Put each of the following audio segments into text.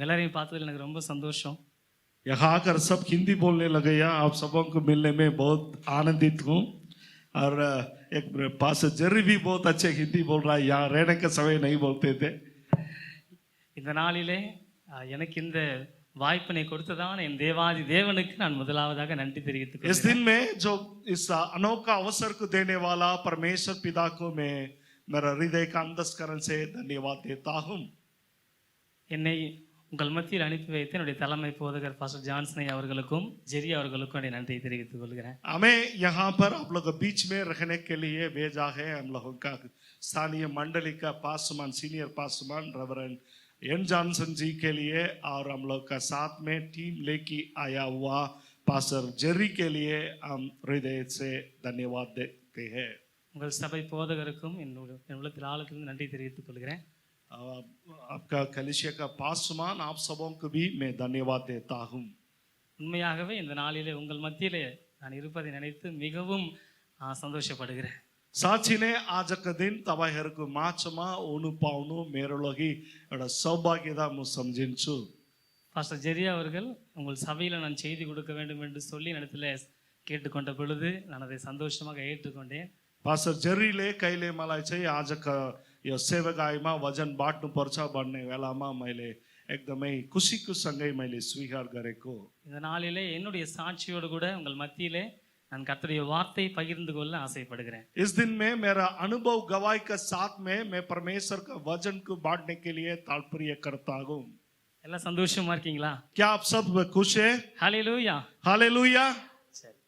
எல்லாரையும் பார்த்ததுல எனக்கு ரொம்ப சந்தோஷம். यहाँ आकर सब हिंदी बोलने लगे या आप सबों को मिलने में बहुत आनंदित हूँ। और एक पास जेरी भी बहुत अच्छे हिंदी बोल रहा है, यहाँ रहने के समय नहीं बोलते थे। இந்த நாளிலே எனக்கு இந்த வாய்ப்பினை கொடுத்ததான என் தேவாதி தேவனுக்கு நான் முதலாவதாக நன்றி தெரிவித்துக் इस दिन में जो इस अनोखा अवसर को देने वाला परमेश्वर पिता को मैं मेरा हृदय का अंतस्करण से धन्यवाद देता हूँ। என்னை உங்கள் மத்தியில் அனுப்பி வைத்து என்னுடைய தலைமை போதகர் பாஸ்டர் ஜான்சனை அவர்களுக்கும் ஜெரி அவர்களுக்கும் என்னுடைய நன்றியை தெரிவித்துக் கொள்கிறேன். हमें यहाँ पर आप लोग बीच में रहने के लिए भेजा है हम लोगों का स्थानीय मंडली का पासमान सीनियर पासमान रेवरेंड एन जॉनसन जी के लिए, और हम लोग का साथ में टीम लेके आया हुआ पास्टर जेरी के लिए हम हृदय से धन्यवाद देते हैं। உங்கள் சபை போதகருக்கும் என் உள்ளத்தில் ஆழத்திலிருந்து நன்றி தெரிவித்துக் கொள்கிறேன். आपका कलीसिया का पासमान आप सबों को भी मैं धन्यवाद देता हूँ। உண்மையாகவே இந்த நாளிலே உங்கள் மத்தியிலே நான் இருப்பதை நினைத்து மிகவும் சந்தோஷப்படுகிறேன். साथी ने आज का दिन तपाईँहरूको माझमा हुनु पाउनु मेरो लागि एउटा सौभाग्यता म सम्झिन्छु। பாஸ்டர் ஜெரி அவர்கள் உங்கள் சபையில் நான் செய்தி கொடுக்க வேண்டும் என்று சொல்லி இடத்துல கேட்டுக்கொண்ட பொழுது நான் அதை சந்தோஷமாக ஏற்றுக்கொண்டேன். पास्टर जेरीले कहिले मलाई चाहिँ आजका यो सेवागाईमा वजन बाँड्नु पर्छ भन्ने बेलामा मैले एकदमै खुसीको सँगै मैले स्वीकार गरेको। இந்த நாளிலே என்னுடைய சாட்சியோடு கூட உங்கள் மத்தியிலே நான் கர்த்தருடைய வார்த்தை பகிர்ந்து கொள்ள ஆசைப்படுகிறேன். इस दिन में मेरा अनुभव गवाही के साथ में मैं परमेश्वर का वचन को बांटने के लिए तात्पर्य करता हूँ। எல்லாம் சந்தோஷமா இருக்கீங்களா? क्या आप सब खुश है? Hallelujah hallelujah. சரி,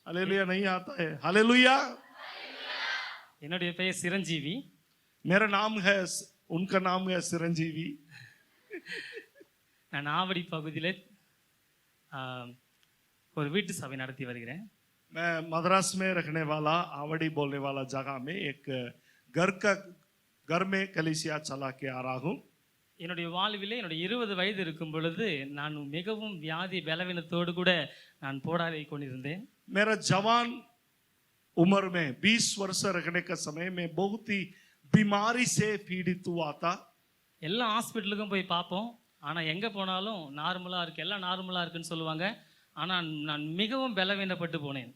हालेलुया नहीं आता है? हालेलुया। என்னுடைய பெயர் சிரஞ்சீவி. मेरा नाम है, उनका नाम है चिरंजीवी। நான் ஆவடி பகுதியிலே ஒரு வீட்டு சபை நடத்தி வருகிறேன். मैं मद्रास में रखने वाला आवड़ी बोलने वाला जगह में एक घर में कलीसिया चला के आ रहा हूँ। என்னுடைய வாழ்விலே என்னுடைய 20 வயது இருக்கும் பொழுது நான் மிகவும் வியாதி பலவீனத்தோடு கூட நான் போராடி கொண்டிருந்தேன். मेरा जवान उम्र में 20 वर्ष रखने का समय में बहुत ही बीमारी से पीड़ित हुआ था। எல்லா ஹாஸ்பிட்டலுக்கும் போய் பார்ப்போம், ஆனால் எங்கே போனாலும் நார்மலாக இருக்குது, எல்லாம் நார்மலாக இருக்குன்னு சொல்லுவாங்க. ஆனால் நான் மிகவும் பலவீனப்பட்டு போனேன்.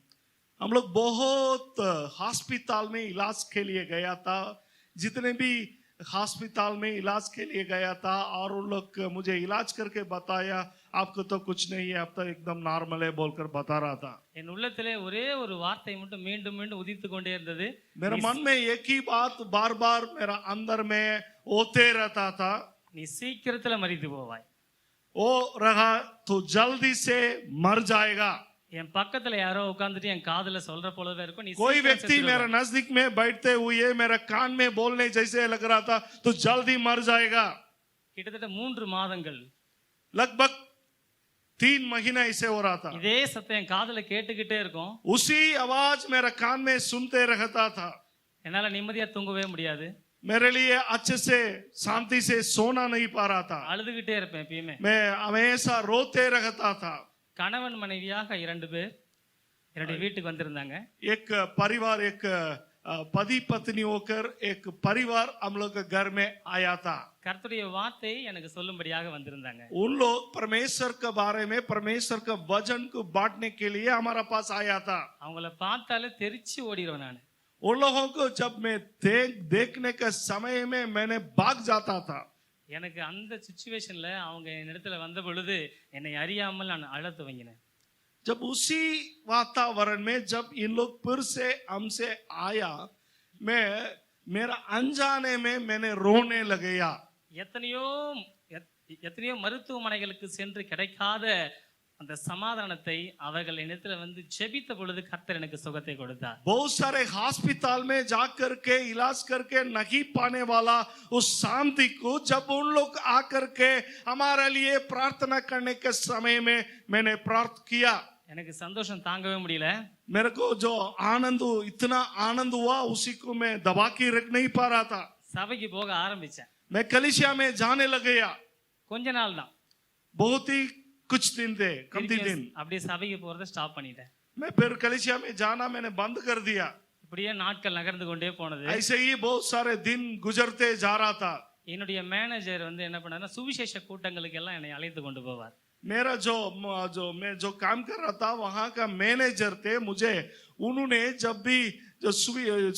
हम लोग बहुत हॉस्पिटल में इलाज के लिए गया था, जितने भी हॉस्पिटल में इलाज के लिए गया था, और उन लोग मुझे इलाज करके बताया आपको तो कुछ नहीं है, अब तो एकदम नॉर्मल है बोलकर बता रहा था। என் உள்ளத்திலே ஒரே ஒரு வார்த்தை மட்டும் மீண்டும் மீண்டும் உதித்து கொண்டே இருந்தது. मेरे मन में एक ही बात बार बार मेरा अंदर में होते रहता था, நீ சீக்கிரத்தில் மரித்து போவாய், वो रहा तो जल्दी से मर जाएगा। என் பக்கத்துல யாரோ உட்கார்ந்துட்டு என் காதுல சொல்ற போலவே இருக்கும், நீ कोई व्यक्ति मेरा नजदीक में बैठते हुए मेरा कान में बोलने जैसे लग रहा था तो जल्दी मर जाएगा। கிட்டத்தட்ட 3 மாதங்கள் लगभग 3 महीना ऐसे हो रहा था। இதே சத்தம் என் காதுல கேட்டுக்கிட்டே இருக்கும். उसी आवाज मेरा कान में सुनते रहता था। என்னால நிம்மதியா தூங்கவே முடியாது. मेरे लिए अच्छे से शांति से सोना नहीं पा रहा था। அழுதுகிட்டே இருப்பேன் எப்பயுமே. मैं हमेशा रोते रहता था। கணவன் மனைவியாக 2 பேர் என்னுடைய வீட்டுக்கு வந்திருந்தாங்க. एक परिवार, एक पति पत्नी होकर एक परिवार हम लोग के घर में आया था। கர்த்தருடைய வார்த்தையை எனக்கு சொல்லும்படியாக வந்திருந்தாங்க. उन लोग परमेश्वर के बारे में, परमेश्वर का वचन को बांटने के लिए हमारा पास आया था। அவங்கள பார்த்தாலே தெரிச்சு ஓடிடுவேன் நான். उन लोगों को जब मैं देखने के समय में मैंने भाग जाता था। எனக்கு அந்த சிச்சுவேஷன்ல அவங்க என் இடத்துல வந்த பொழுது என்னை அறியாமல் நான் அழ துவங்கினேன். जब उसी वातावरण में जब इन लोग फिर से हमसे आया, मैं मेरा अनजाने में मैंने रोने लगया। எத்தனையோ மருத்துவமனைகளுக்கு சென்று கிடைக்காத அந்த சமாதானத்தை அவர்கள் இடத்துல வந்து ஜெபித்த பொழுது கர்த்தர் எனக்கு சுகத்தை கொடுத்தார். बहुत सारे हॉस्पिटल में जाकर के इलाज करके नहीं पाने वाला उस शांति को जब उन लोग आकर के हमारे लिए प्रार्थना करने के समय में मैंने प्रार्थना किया, எனக்கு சந்தோஷம் தாங்கவே முடியல. मेरे को जो आनंद, इतना आनंद हुआ उसी को मैं दबा के रख नहीं पा रहा था। சபைக்கு போக ஆரம்பிச்சேன். मैं कलीसिया में जाने लग गया। கொஞ்ச நாள் தான், बहुत ही कुछ दिन थे, कम दिन। அப்படியே சபைக்கு போறதை ஸ்டாப் பண்ணிட்டேன். मैं फिर कलीसिया में जाना मैंने बंद कर दिया। இப்படியே நாட்கள் நகர்ந்து கொண்டே போனது. ऐसे ही बहुत सारे दिन गुजरते जा रहा था। என்னுடைய மேனேஜர் வந்து என்ன பண்ணாருன்னா சுவிசேஷ கூட்டங்களுக்கு எல்லாம் என்னை அழைத்து கொண்டு போவார். मेरा मैं जो काम कर रहा था वहां का मैनेजर थे, मुझे उन्होंने जब भी जो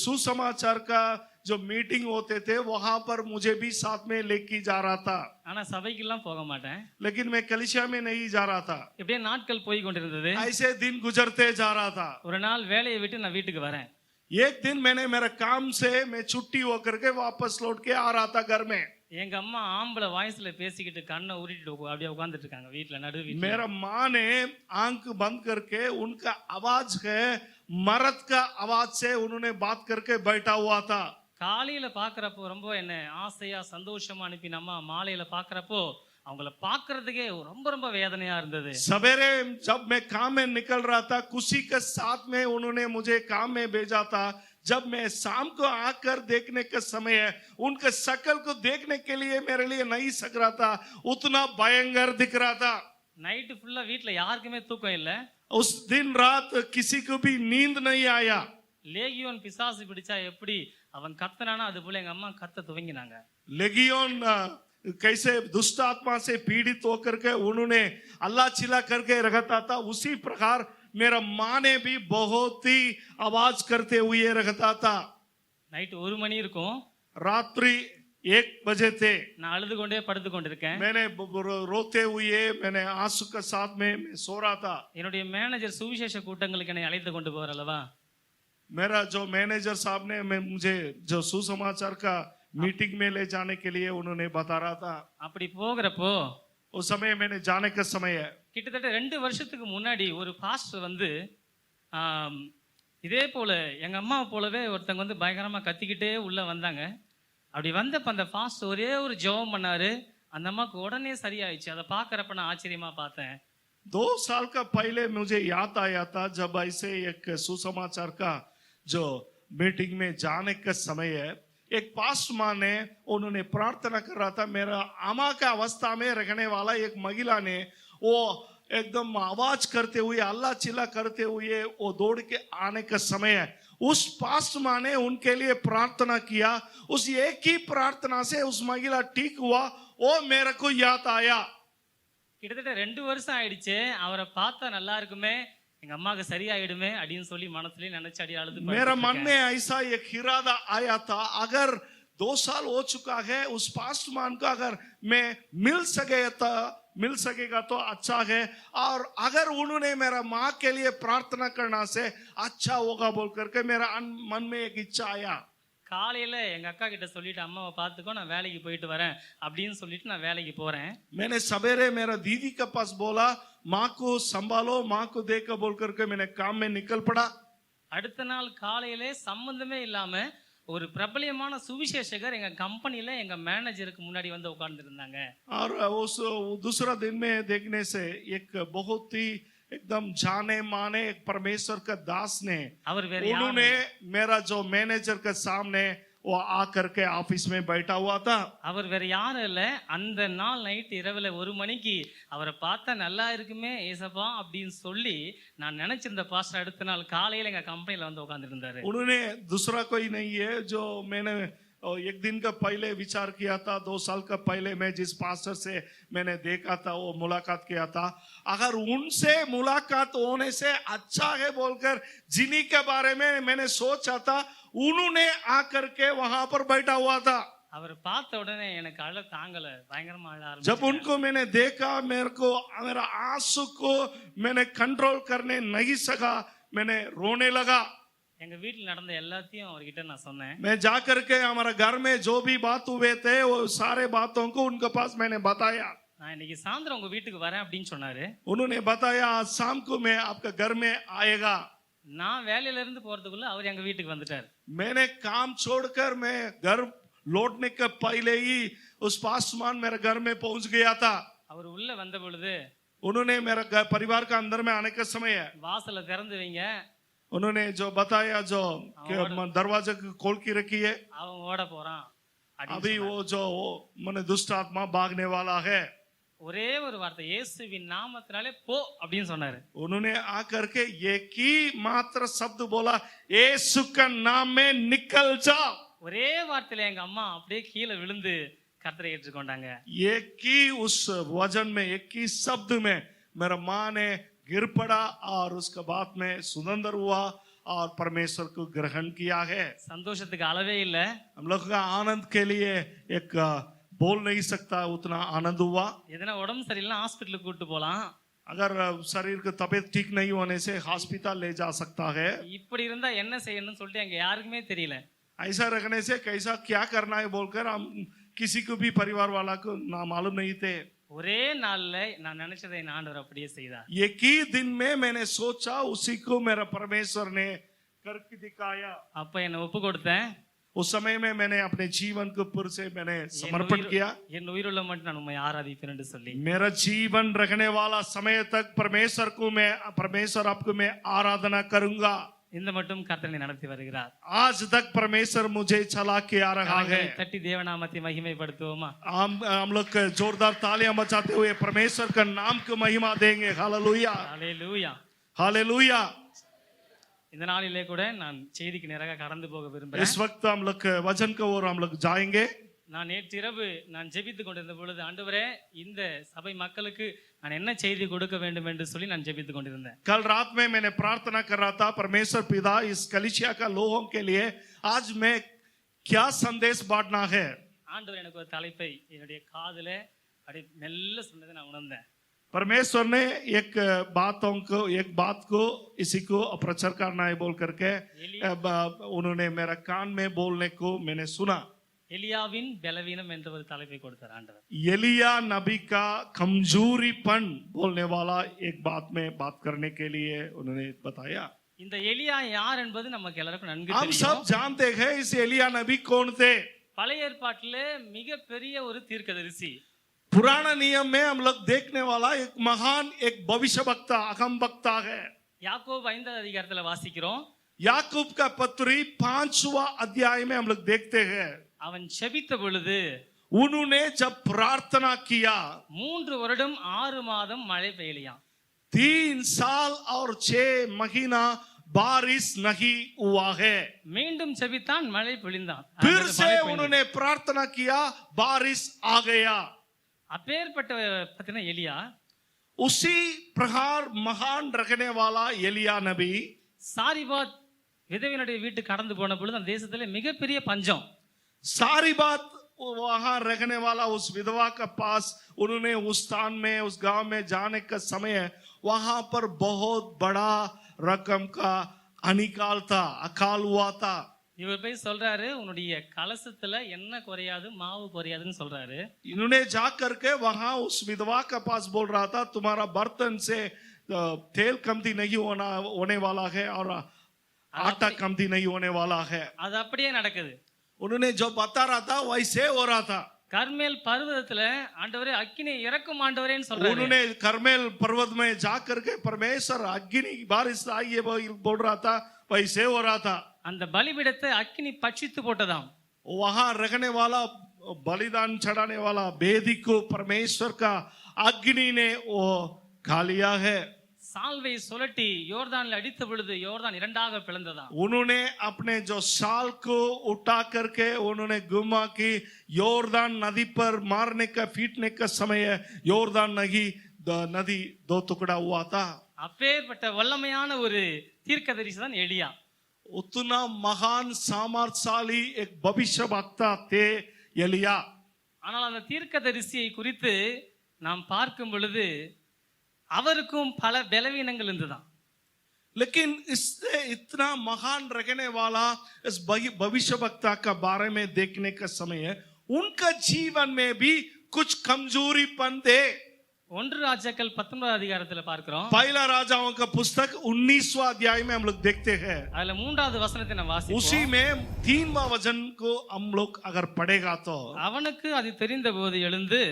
सुसमाचार का जो मीटिंग होते थे वहां पर मुझे भी साथ में लेके जा रहा था, ஆனா சபைக்கெல்லாம் போக மாட்டேன். लेकिन मैं कलीसिया में नहीं जा रहा था. இப்படியே நாட்கள் போய் கொண்டிருந்தது. ऐसे दिन गुजरते जा रहा था. ஒரு நாள் வேலையை விட்டு நான் வீட்டுக்கு வரேன். एक दिन मैंने मेरा काम से मैं छुट्टी होकर के वापस लौट के आ रहा था घर में. எங்க அம்மா ஆம்பளை வாய்ஸ்ல பேசிக்கிட்டு கண்ணை உருட்டிட்டு அப்படியே உட்கார்ந்துட்டு இருக்காங்க வீட்டுல நடு வீட்டுல. मेरा माँ ने आंख बंद करके उनका आवाज है मर्द का आवाज से उन्होंने बात करके बैठा हुआ था. காலையில பாக்குறப்போ ரொம்ப என்ன ஆசையா சந்தோஷமா அனுப்பின அம்மா மாலையில பாக்குறப்போ அவங்கள பாக்குறதுக்கே ரொம்ப ரொம்ப வேதனையா இருந்தது. सवेरे जब मैं काम में निकल रहा था खुशी के साथ में उन्होंने मुझे काम में भेजा था. जब मैं शाम को आकर देखने का समय है उनके शकल को देखने के लिए मेरे लिए नहीं सक रहा था, उतना भयंकर दिख रहा था. நைட்டு ஃபுல்லா வீட்டுல யாருக்குமே தூக்கம் இல்ல. उस दिन रात किसी को भी नींद नहीं आया. லேகியோன் பிசாசு பிடிச்சா எப்படி அவன் கத்தனானா அது போல எங்க அம்மா கத்த துவங்கினாங்க. लेगियोन कैसे दुष्ट आत्मा से पीड़ित होकर के उन्होंने अल्लाह चिल्ला करके रखता था, उसी प्रकार मेरा माँ ने भी बहुत ही आवाज करते हुए रखता था. நைட்டு 1 மணி இருக்கும். रात्रि 1 बजे थे. நான் அழுது கொண்டே படுத்து கொண்டிருக்கேன். मैंने रोते हुए मैंने आंसू के साथ में मैं सो रहा था. என்னுடைய மேனேஜர் சுவிசேஷ கூட்டங்களுக்கு என்னை அழைத்து கொண்டு போவார் அல்லவா. मेरा जो मैनेजर साहब ने मुझे जो सुसमाचार का मीटिंग में ले जाने के लिए उन्होंने बता रहा था. அப்படி போகிறப்போ उस समय मैंने जाने का समय है. கிட்டத்தட்ட 2 வருஷத்துக்கு முன்னாடி ஒரு பாஸ்டர் வந்து இதே போல எங்க அம்மா போலவே ஒருத்தங்க வந்து பயங்கரமா கத்திக்கிட்டே உள்ள வந்தாங்க. அப்படி வந்தப்ப அந்த பாஸ்டர் ஒரே ஒரு ஜெபம் பண்ணாரு. அந்த அம்மாக்கு உடனே சரியாயிடுச்சு. அதை பாக்குறப்ப நான் ஆச்சரியமா பார்த்தேன். 2 साल का पहले मुझे याद आया था जब ऐसे एक सुसमाचार का जो मीटिंग में जाने का समय है, एक पास्ट माँ ने उन्होंने प्रार्थना कर रहा था. मेरा अम्मा का अवस्था में रखने वाला एक महिला ने वो एकदम आवाज करते हुए अल्लाह चिल्ला करते हुए वो दौड़ के आने का समय है. उस पास्ट माँ ने उनके लिए प्रार्थना किया. उस एक ही प्रार्थना से उस महिला ठीक हुआ. वो मेरे को याद आया. கிட்டத்தட்ட 2 வருஷம் ஆயிடுச்சு. அவரை பார்த்தா நல்லா இருக்குமே, எங்க அம்மாக்கு சரியாயிடுமே அப்படின்னு சொல்லி மனசுலயே நினைச்சு அடி அழுது. मेरा मन में ऐसा एक इरादा आया था, अगर 2 साल हो चुका है उस पास्ट मान को अगर मैं मिल सकेगा तो अच्छा है, और अगर उन्होंने मेरा माँ के लिए प्रार्थना करना से अच्छा होगा बोल करके मेरा मन में एक इच्छा आया. காலையில எங்க அக்கா கிட்ட சொல்லிட்டு அம்மாவை பார்த்துக்கோ நான் வேலைக்கு போயிட்டு வரேன் அப்படின்னு சொல்லிட்டு நான் வேலைக்கு போறேன். मैंने सवेरे मेरा दीदी के पास बोला माँ को संभालो, माँ को देखो बोल करके मैंने काम में निकल पड़ा. அடுத்த நாள் காலையிலே சம்பந்தமே இல்லாம ஒரு பிரபலியமான சுவிசேஷகர் எங்க கம்பெனில எங்க மேனேஜருக்கு முன்னாடி வந்து உட்கார்ந்து இருந்தாங்க. और उस दूसरा दिन में देखने से एक बहुत ही एकदम जाने माने एक परमेश्वर का दास ने उन्होंने मेरा जो मैनेजर के सामने वो आकर के ऑफिस में बैठा हुआ था. அவர் வேற யாரும் இல்ல, அந்த நாள் நைட் இரவுல 1 மணிக்கு அவரை பார்த்தா நல்லா இருக்குமே ஏசப்பா அப்படின்னு சொல்லி நான் நினைச்சிருந்த பாஸ்டர் அடுத்த நாள் காலையில எங்க கம்பெனில வந்து உட்கார்ந்து இருந்தாரு. उन्होंने दूसरा कोई नहीं है जो मैंने एक दिन का पहले विचार किया था. 2 साल का पहले मैं जिस पास्टर से मैंने देखा था वो मुलाकात किया था, अगर उनसे मुलाकात होने से अच्छा है बोलकर जिन्हीं के बारे में मैंने सोचा था, उन्होंने आकर के वहां पर बैठा हुआ था. அவர் பார்த்த உடனே எனக்கு அழ தாங்கல, பயங்கரமா அழ ஆரம்பிச்சேன். जब उनको मैंने देखा मेरा आंसू को मैंने कंट्रोल करने नहीं सका, मैंने रोने लगा. எங்க வீட்ல நடந்த எல்லாத்தையும் அவர்கிட்ட நான் சொன்னேன். मैं जाकर के हमारा घर में जो भी बात हुए थे वो सारे बातों को उनके पास मैंने बताया. நான் இன்னைக்கு சாயந்தரம் உங்க வீட்டுக்கு வரேன் அப்படின்னு சொன்னாரு. उन्होंने बताया आज शाम को मैं आपका घर में आएगा. நான் வேலையில இருந்து போறதுக்குள்ள அவர் எங்க வீட்டுக்கு வந்துட்டார். मैंने काम छोड़कर मैं घर लौटने के पहले ही उस पासमान मेरे घर में पहुंच गया था. அவர் உள்ள வந்த பொழுது उन्होंने मेरा परिवार का अंदर में आने का समय है, வாசலை திறந்து வைங்க, उन्होंने जो बताया जो दरवाजा खोल के रखी है, அவன் ஓட போறான். अभी वो जो मैंने दुष्ट आत्मा भागने वाला है. ஒரே ஒரு வார்த்தை இயேசுவின் நாமத்தினாலே போ அப்படின்னு சொன்னாரு. उन्होंने आकर के एक ही मात्र शब्द बोला, यीशु का नाम में निकल जाओ. ஒரே வார்த்தையில எங்க அம்மா அப்படியே கீழே விழுந்து கர்த்தரை ஏற்றுக்கொண்டாங்க. एक ही उस वजन में, एक ही शब्द में मेरा माँ ने गिर पड़ा और उसके बाद में सुंदर हुआ और परमेश्वर को ग्रहण किया है। சந்தோஷத்துக்கு அளவே இல்ல. हम लोग का आनंद के लिए एक बोल नहीं सकता, उतना आनंद हुआ। எதனா உடம்பு சரியில்லைன்னா ஹாஸ்பிட்டலுக்கு கூட்டு போலாம். अगर शरीर की तबीयत ठीक नहीं होने से हॉस्पिटल ले जा सकता है। இப்படி இருந்தா என்ன செய்யணும்னு சொல்லிட்டு அங்க யாருக்குமே தெரியல. ऐसा रखने से कैसा क्या करना है बोलकर हम किसी को भी परिवार वाला को ना मालूम नहीं थे। ஒரே நாள்ல நான் நினைச்சதை என் ஆண்டவர் அப்படியே செய்தார். एक ही दिन में मैंने सोचा, उसी को मेरा परमेश्वर ने करके दिखाया। அப்ப என்ன ஒப்பு கொடுத்தேன். उस समय में मैंने अपने जीवन को पुर से मैंने समर्पण किया। என் உயிருள்ள மட்டும் நான் உம்மை ஆராதிப்பேன் என்று சொல்லி मेरा जीवन रखने वाला समय तक परमेश्वर आपको मैं आराधना करूंगा। இந்த மட்டும் கர்த்தரை நடத்தி வருகிறார். आज तक परमेश्वर मुझे चला के आ रहा है। தட்டி தேவநாமத்தை மகிமைப்படுத்துவோமா? हम लोग जोरदार तालियां बजाते हुए परमेश्वर का नाम को महिमा देंगे। हालेलुया, ஹalleluya. हालेलुया। இந்த நாளிலே கூட நான் செய்திக்கு நேராக கடந்து போக விரும்புகிறேன். इस वक्त हम लोग वचन को ओर हम लोग जाएंगे। நான் நேற்றிரவு நான் ஜெபித்துக் கொண்டிருந்த பொழுது ஆண்டவரே இந்த சபை மக்களுக்கு நான் என்ன செய்தி கொடுக்க வேண்டும் என்று சொல்லி நான் ஜெபித்துக் கொண்டிருந்தேன். कल रात में मैंने प्रार्थना कर रहा था, परमेश्वर पिता इस कलीसिया का लोगों के लिए आज मैं क्या संदेश बांटना है। ஆண்டவர் எனக்கு ஒரு தலைப்பை என்னுடைய காதுல அப்படியே மெல்ல சொன்னதை நான் உணர்ந்தேன். परमेश्वर ने एक बात को इसी को प्रचार करना है बोल करके उन्होंने मेरा कान में बोलने को मैंने सुना। எலியாவின் பலவீனம் என்ற ஒரு தலைப்பை கொடுத்தார் ஆண்டவர். एलिया नबी का कमजोरीपन बोलने वाला एक बात में बात करने के लिए उन्होंने बताया। இந்த எலியா யார் என்பது நமக்கு எல்லாருக்கும் நன்கு हम सब தெரியும். जानते हैं इस एलिया नबी कौन थे। பழைய ஏற்பாட்டிலே மிகப்பெரிய ஒரு தீர்க்கதரிசி. पुराना नियम में हम लोग देखने वाला एक महान एक भविष्य वक्ता, अगम वक्ता है। யாக்கோபு 5வது அதிகாரத்துல வாசிக்கிறோம். याकूब का पत्री 5वां अध्याय में हम लोग देखते हैं। அவன் செபித்த பொழுது उन्होंने जब प्रार्थना किया 3 வருடம் 6 மாதம் மழை பெய்யலையாம். 3 साल और 6 महीना बारिश नहीं हुआ है। மீண்டும் செபித்தான், மழை பொழிந்தான். फिर से उन्होंने प्रार्थना किया, बारिश आ गया। அப்பேற்பட்ட பத்தின எலியா उसी प्रकार महान रखने वाला एलिया नबी சாரிபாத் விதவையினுடைய வீட்டு கடந்து போன பொழுது அந்த தேசத்துல மிகப்பெரிய பஞ்சம். सारी बात वहां रखने वाला उस विधवा के पास उन्होंने उस स्थान में उस गांव में जाने का समय वहां पर बहुत बड़ा रकम का अनिकाल था, अकाल हुआ था। இவர் போய் சொல்றாரு, உன்னுடைய கலசத்துல என்ன குறையாது, மாவு குறையாதுன்னு சொல்றாரு. इन्होंने जा करके वहां उस विधवा के पास बोल रहा था, तुम्हारा बर्तन से तेल कमती नहीं होने वाला है और आटा कमती नहीं होने वाला है। அது அப்படியே நடக்குது. उन्होंने जो बता रहा था वैसे हो रहा था। கர்மேல் பர்வதத்துல ஆண்டவரே அக்கினி இறக்கும் ஆண்டவரேன்னு சொல்றாரு. उन्होंने करमेल पर्वत में जा करके परमेश्वर अग्नि बारिश आई है बोल रहा था, वैसे हो रहा था। அந்த பலிபீடத்தை அக்கினி பட்சித்து போட்டதாம். वहां रखने वाला बलिदान चढ़ाने वाला वेदी को परमेश्वर का अग्नि ने वो खा लिया है। சால்வை சுழட்டி யோர்தான்ல அடித்த பொழுது யோர்தான் இரண்டாக பிளந்ததாம். उन्होंने अपने जो शाल को उठा करके उन्होंने घुमा कि योर्दान नदी पर मारने का फीटने का समय योर्दान नदी 2 टुकड़ा हुआ था। அப்பேற்பட்ட வல்லமையான ஒரு தீர்க்கதரிசி தான் எலியா. उतना महान सामर्थशाली एक भविष्य वक्ता थे एलिया। ஆனால் அந்த தீர்க்கதரிசியை குறித்து நாம் பார்க்கும் பொழுது அவருக்கும் பல பலவீனங்கள் இருந்துதான். लेकिन इससे इतना महान रखने वाला इस भविष्य वक्ता का बारे में देखने का समय उनका जीवन में भी कुछ कमजोरीपन थे। 1 ராஜாக்கள் 19வது அதிகாரத்துல பார்க்கிறோம். पहला राजाओं का पुस्तक 19वां अध्याय में हम लोग देखते हैं। அதுல 3வது வசனத்தை நான் வாசிப்போம். उसी में 3वां वचन को हम लोग अगर पढ़ेगा तो அவனுக்கு அது தெரிந்த போது எழுந்து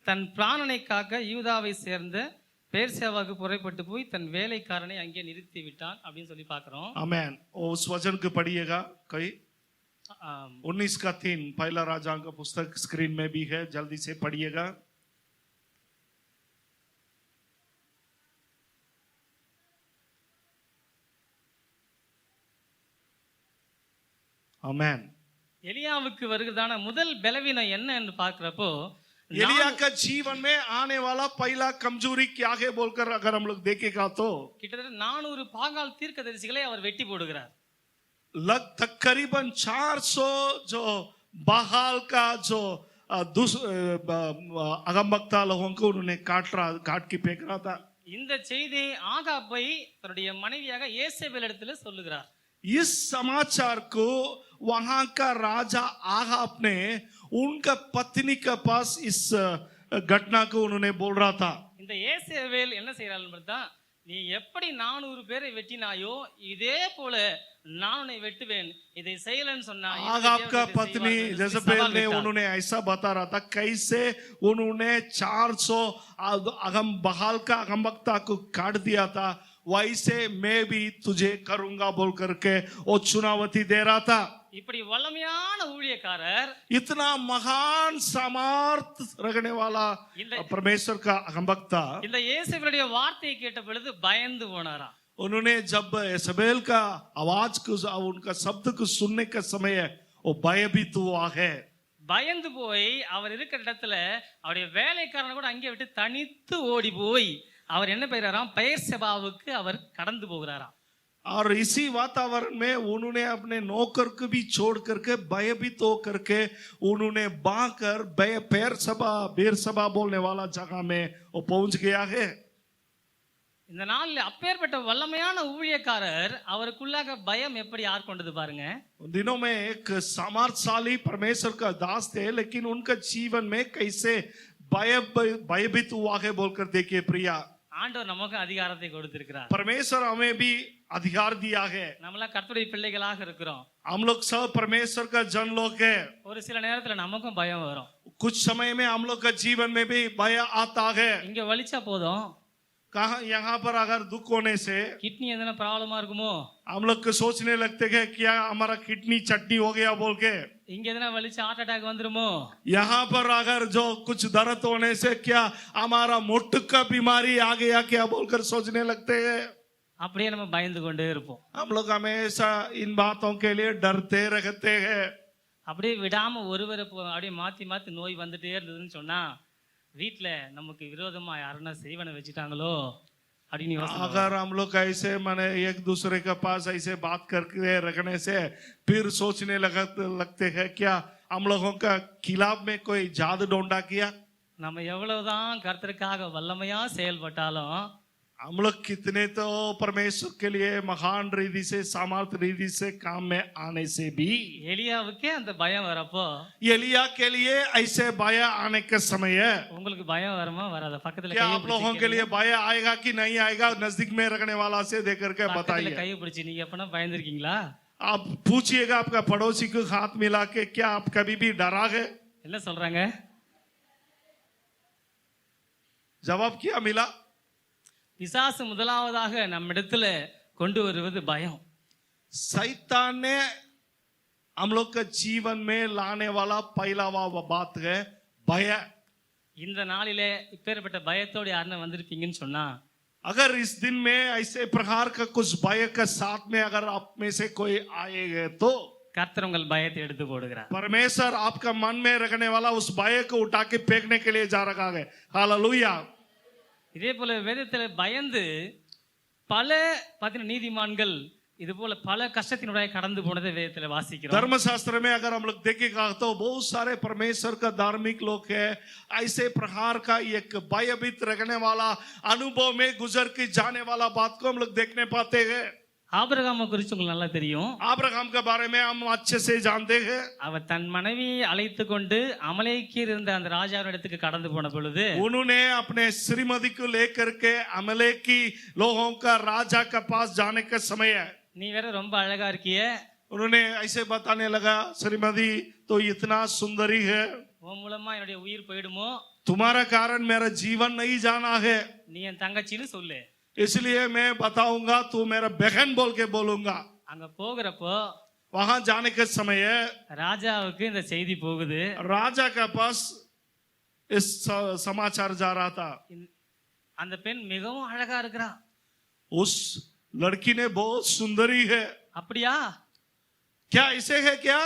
தன் பிராணனை காக்க யூதாவை சேர்ந்த பேர்சேவாவுக்கு புறப்பட்டு போய் தன் வேலைக்காரனை அங்கே நிறுத்தி விட்டான் அப்படின்னு சொல்லி பார்க்கிறோம். आमेन। उस वचन को पढ़िएगा कोई 19 का 3 पहला राजाओं का पुस्तक स्क्रीन में भी है, जल्दी से पढ़िएगा। आमेन। எலியாவுக்கு வருகிறதான முதல் பலவீனம் என்ன என்று பார்க்கிறப்போ एलिया का जीवन में आने वाला पहला कमजोरी क्या है बोलकर अगर हम लोग देखेगा तो கிட்டத்தட்ட 400 பாகால் தீர்க்கதரிசிகளை அவர் வெட்டி போடுகிறார். तकरीबन 400 जो बहाल का जो अगमबक्ता लोगों को उन्होंने काट के फेंक रहा था. இந்த செய்தியை ஆகாபை தன்னுடைய மனைவியாக ஏசேபேல் இடத்துல சொல்லுகிறார். इस समाचार को वहां का राजा आहाब ने उनका पत्नी के पास इस घटना को उन्होंने बोल रहा था. இந்த ஏசேபேல் என்ன செய்யறாள்னு பார்த்தா, நீ எப்படி 400 பேரை வெட்டினாயோ இதே போல நான் உன்னை வெட்டுவேன், இதை செய்யலன்னு சொன்னா आहाब का पत्नी जezebel ने उन्होंने ऐसा बता रहा था कैसे उन्होंने 400 अगम बहाल का अगमबक्ता को काट दिया था, वैसे मैं भी तुझे करूंगा बोल करके वो चुनावती दे रहा था. இப்படி வல்லமையான ஊழியக்காரர், इतना महान सामर्थ रखने वाला परमेश्वर का अगमबक्ता, இந்த இயேசுவினுடைய வார்த்தையை கேட்ட பொழுது பயந்து போனாராம். उन्होंने जब एसबेल का आवाज को उनका शब्द को सुनने का समय वो भयभीत हुआ है. பயந்து போய் அவர் இருக்கிற இடத்துல அவருடைய வேலைக்காரனை கூட அங்கே விட்டு தனித்து ஓடி போய் அவர் என்ன பெயராம் பெயர்செபாவுக்கு அவர் கடந்து போகிறாராம். और इसी वातावरण में उन्होंने अपने नौकर को भी छोड़ करके भयभीत होकर के उन्होंने बांकर बेरसभा बोलने वाला जगह में वो पहुंच गया है. இந்த நாளில் அப்பேற்பட்ட வல்லமையான ஊழியக்காரர் அவருக்குள்ளாக பயம் எப்படி ஆட்கொண்டது பாருங்க. उन दिनों में एक सामर्थशाली परमेश्वर का दास थे, लेकिन उनका जीवन में कैसे भयभीत हुआ है बोलकर देखिए प्रिया. ஆண்டவர் நமக்கு அதிகாரத்தை கொடுத்திருக்கிறார். परमेश्वर हमें भी अधिकार दिया है. நம்மள கர்த்தருடைய பிள்ளைகளாக இருக்கிறோம். हम लोग सब परमेश्वर का जन लोग है. ஒரு சில நேரத்துல நமக்கும் பயம் வரும். कुछ समय में हम लोग का जीवन में भी भय आता है. இங்க வலிச்சா போதும், कहा यहाँ पर अगर दुख होने से கிட்னி எதனா ப்ராப்ளமா இருக்குமோ, हम लोग को सोचने लगते हैं क्या हमारा किडनी चटनी हो गया बोल के. இங்க எதனா வலிச்சா ஹார்ட் அட்டாக் வந்துருமோ, यहाँ पर अगर जो कुछ दर्द होने से क्या हमारा मुट्ठ का बीमारी आ गया क्या बोलकर सोचने लगते हैं. அப்படியே நம்ம பயந்து கொண்டே இருப்போம். हम लोग हमेशा इन बातों के लिए डरते रहते हैं. அப்படியே விடாம ஒருவரை அப்படியே மாத்தி மாத்தி நோய் வந்துட்டே இருந்ததுன்னு சொன்னா வீட்டுல நமக்கு விரோதமா யாருன்னா செய்வனை வச்சுட்டாங்களோ அப்படின்னு யோசனை. अगर हम लोग ऐसे माने एक दूसरे के पास ऐसे बात करके रखने से फिर सोचने लगते हैं क्या हम लोगों का खिलाफ में कोई जादू डोंडा किया. நம்ம எவ்வளவுதான் கர்த்தருக்காக வல்லமையா செயல்பட்டாலும் हम लोग कितने तो परमेश्वर के लिए महान रीति से सामर्थ रीति से काम में आने से भी எலியாவுக்கே அந்த பயம் வரப்போ एलिया के लिए ऐसे भय आने के समय உங்களுக்கு பயம் வருமா வராத? பக்கத்துல क्या आप लोगों के लिए भय आएगा कि नहीं आएगा? नजदीक में रखने वाला से देख करके बताइए. கையை பிடிச்சி நீங்க எப்பனா பயந்துருக்கீங்களா? आप पूछिएगा आपका पड़ोसी को हाथ मिला के क्या आप कभी भी डरा है? என்ன சொல்றாங்க? जवाब क्या मिला? பிசாசு முதலாவதாக நம்மிடத்துல கொண்டு வருவது பயம். शैतान ने हम लोग का जीवन में लाने वाला पहला बात है भय. இந்த நாளிலே இப்பேற்பட்ட பயத்தோடு யாருன்னா வந்திருப்பீங்கன்னு சொன்னா, अगर इस दिन में ऐसे प्रकार का कुछ भय के साथ में अगर आप में से कोई आएगा तो கர்த்தர் உங்கள் பயத்தை எடுத்து போடுகிறார். परमेश्वर आपका मन में रखने वाला उस भय को उठा के फेंकने के लिए जा रखा है. हालेलुया. இதே போல வேதத்துல பயந்து பல நீதிமான்கள் இது போல பல கஷ்டத்தினுடைய கடந்து போனதை வேதத்துல வாசிக்கிறோம். धर्मशास्त्र में अगर हम लोग देखेगा तो बहुत सारे परमेश्वर का धार्मिक लोग है ऐसे प्रकार का एक भयभीत रखने वाला अनुभव में गुजर के जाने वाला बात को हम लोग देखने पाते हैं. ஆபிரகாமை குறித்து உங்களுக்கு நல்லா தெரியும். अब्राहम के बारे में हम अच्छे से जानते हैं. அவர் தன் மனைவியை அழைத்து கொண்டு அமலேக்கியர் இருந்த அந்த ராஜாவின் இடத்துக்கு கடந்து போன பொழுது उन्होंने अपने श्रीमती को लेकर के अमलेकी लोगों का राजा के पास जाने का समय है. நீ வேற ரொம்ப அழகா இருக்கிய, उन्होंने ऐसे बताने लगा श्रीमती तो इतना सुंदरी है, உன் மூலமா என்னுடைய உயிர் போயிடுமோ, तुम्हारा कारण मेरा जीवन नहीं जाना है, நீ என் தங்கச்சின்னு சொல்லு, इसलिए मैं बताऊंगा तू मेरा बहन बोल के बोलूंगा. அங்க போகிறப்போ वहां जाने के समय ராஜாவுக்கு இந்த செய்தி போகுது. राजा के पास इस समाचार जा रहा था. அந்த பெண் மிகவும் அழகா இருக்கிறா. उस लड़की ने बहुत सुंदरी है. அப்படியா? क्या ऐसे है क्या?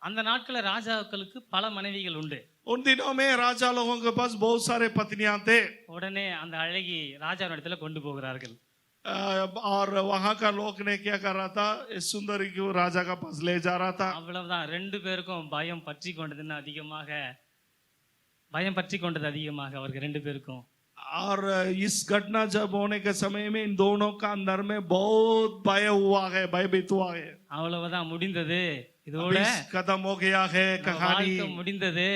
அந்த நாட்கள ராஜாக்களுக்கு பல மனைவிகள் உண்டு. उन दिनों में राजा लोगों के पास बहुत सारे पत्नियां थे உடனே அந்த அழகி ராஜாவினிடத்துல கொண்டு போகிறார்கள். और वहां का लोग ने क्या कर रहा था, इस सुंदरी को राजा का पास ले जा रहा था. அவ்வளவுதான், ரெண்டு பேருக்கும் பயம் பற்றி கொண்டதுன்னு அதிகமாக அவருக்கு ரெண்டு பேருக்கும். और इस घटना जब होने के समय में इन दोनों का अंदर में बहुत भय हुआ है, भयभीत हुआ है. அவ்வளவுதான், முடிந்தது, இதோட खत्म हो गया है कहानी, வாழ்க்கை முடிந்தது,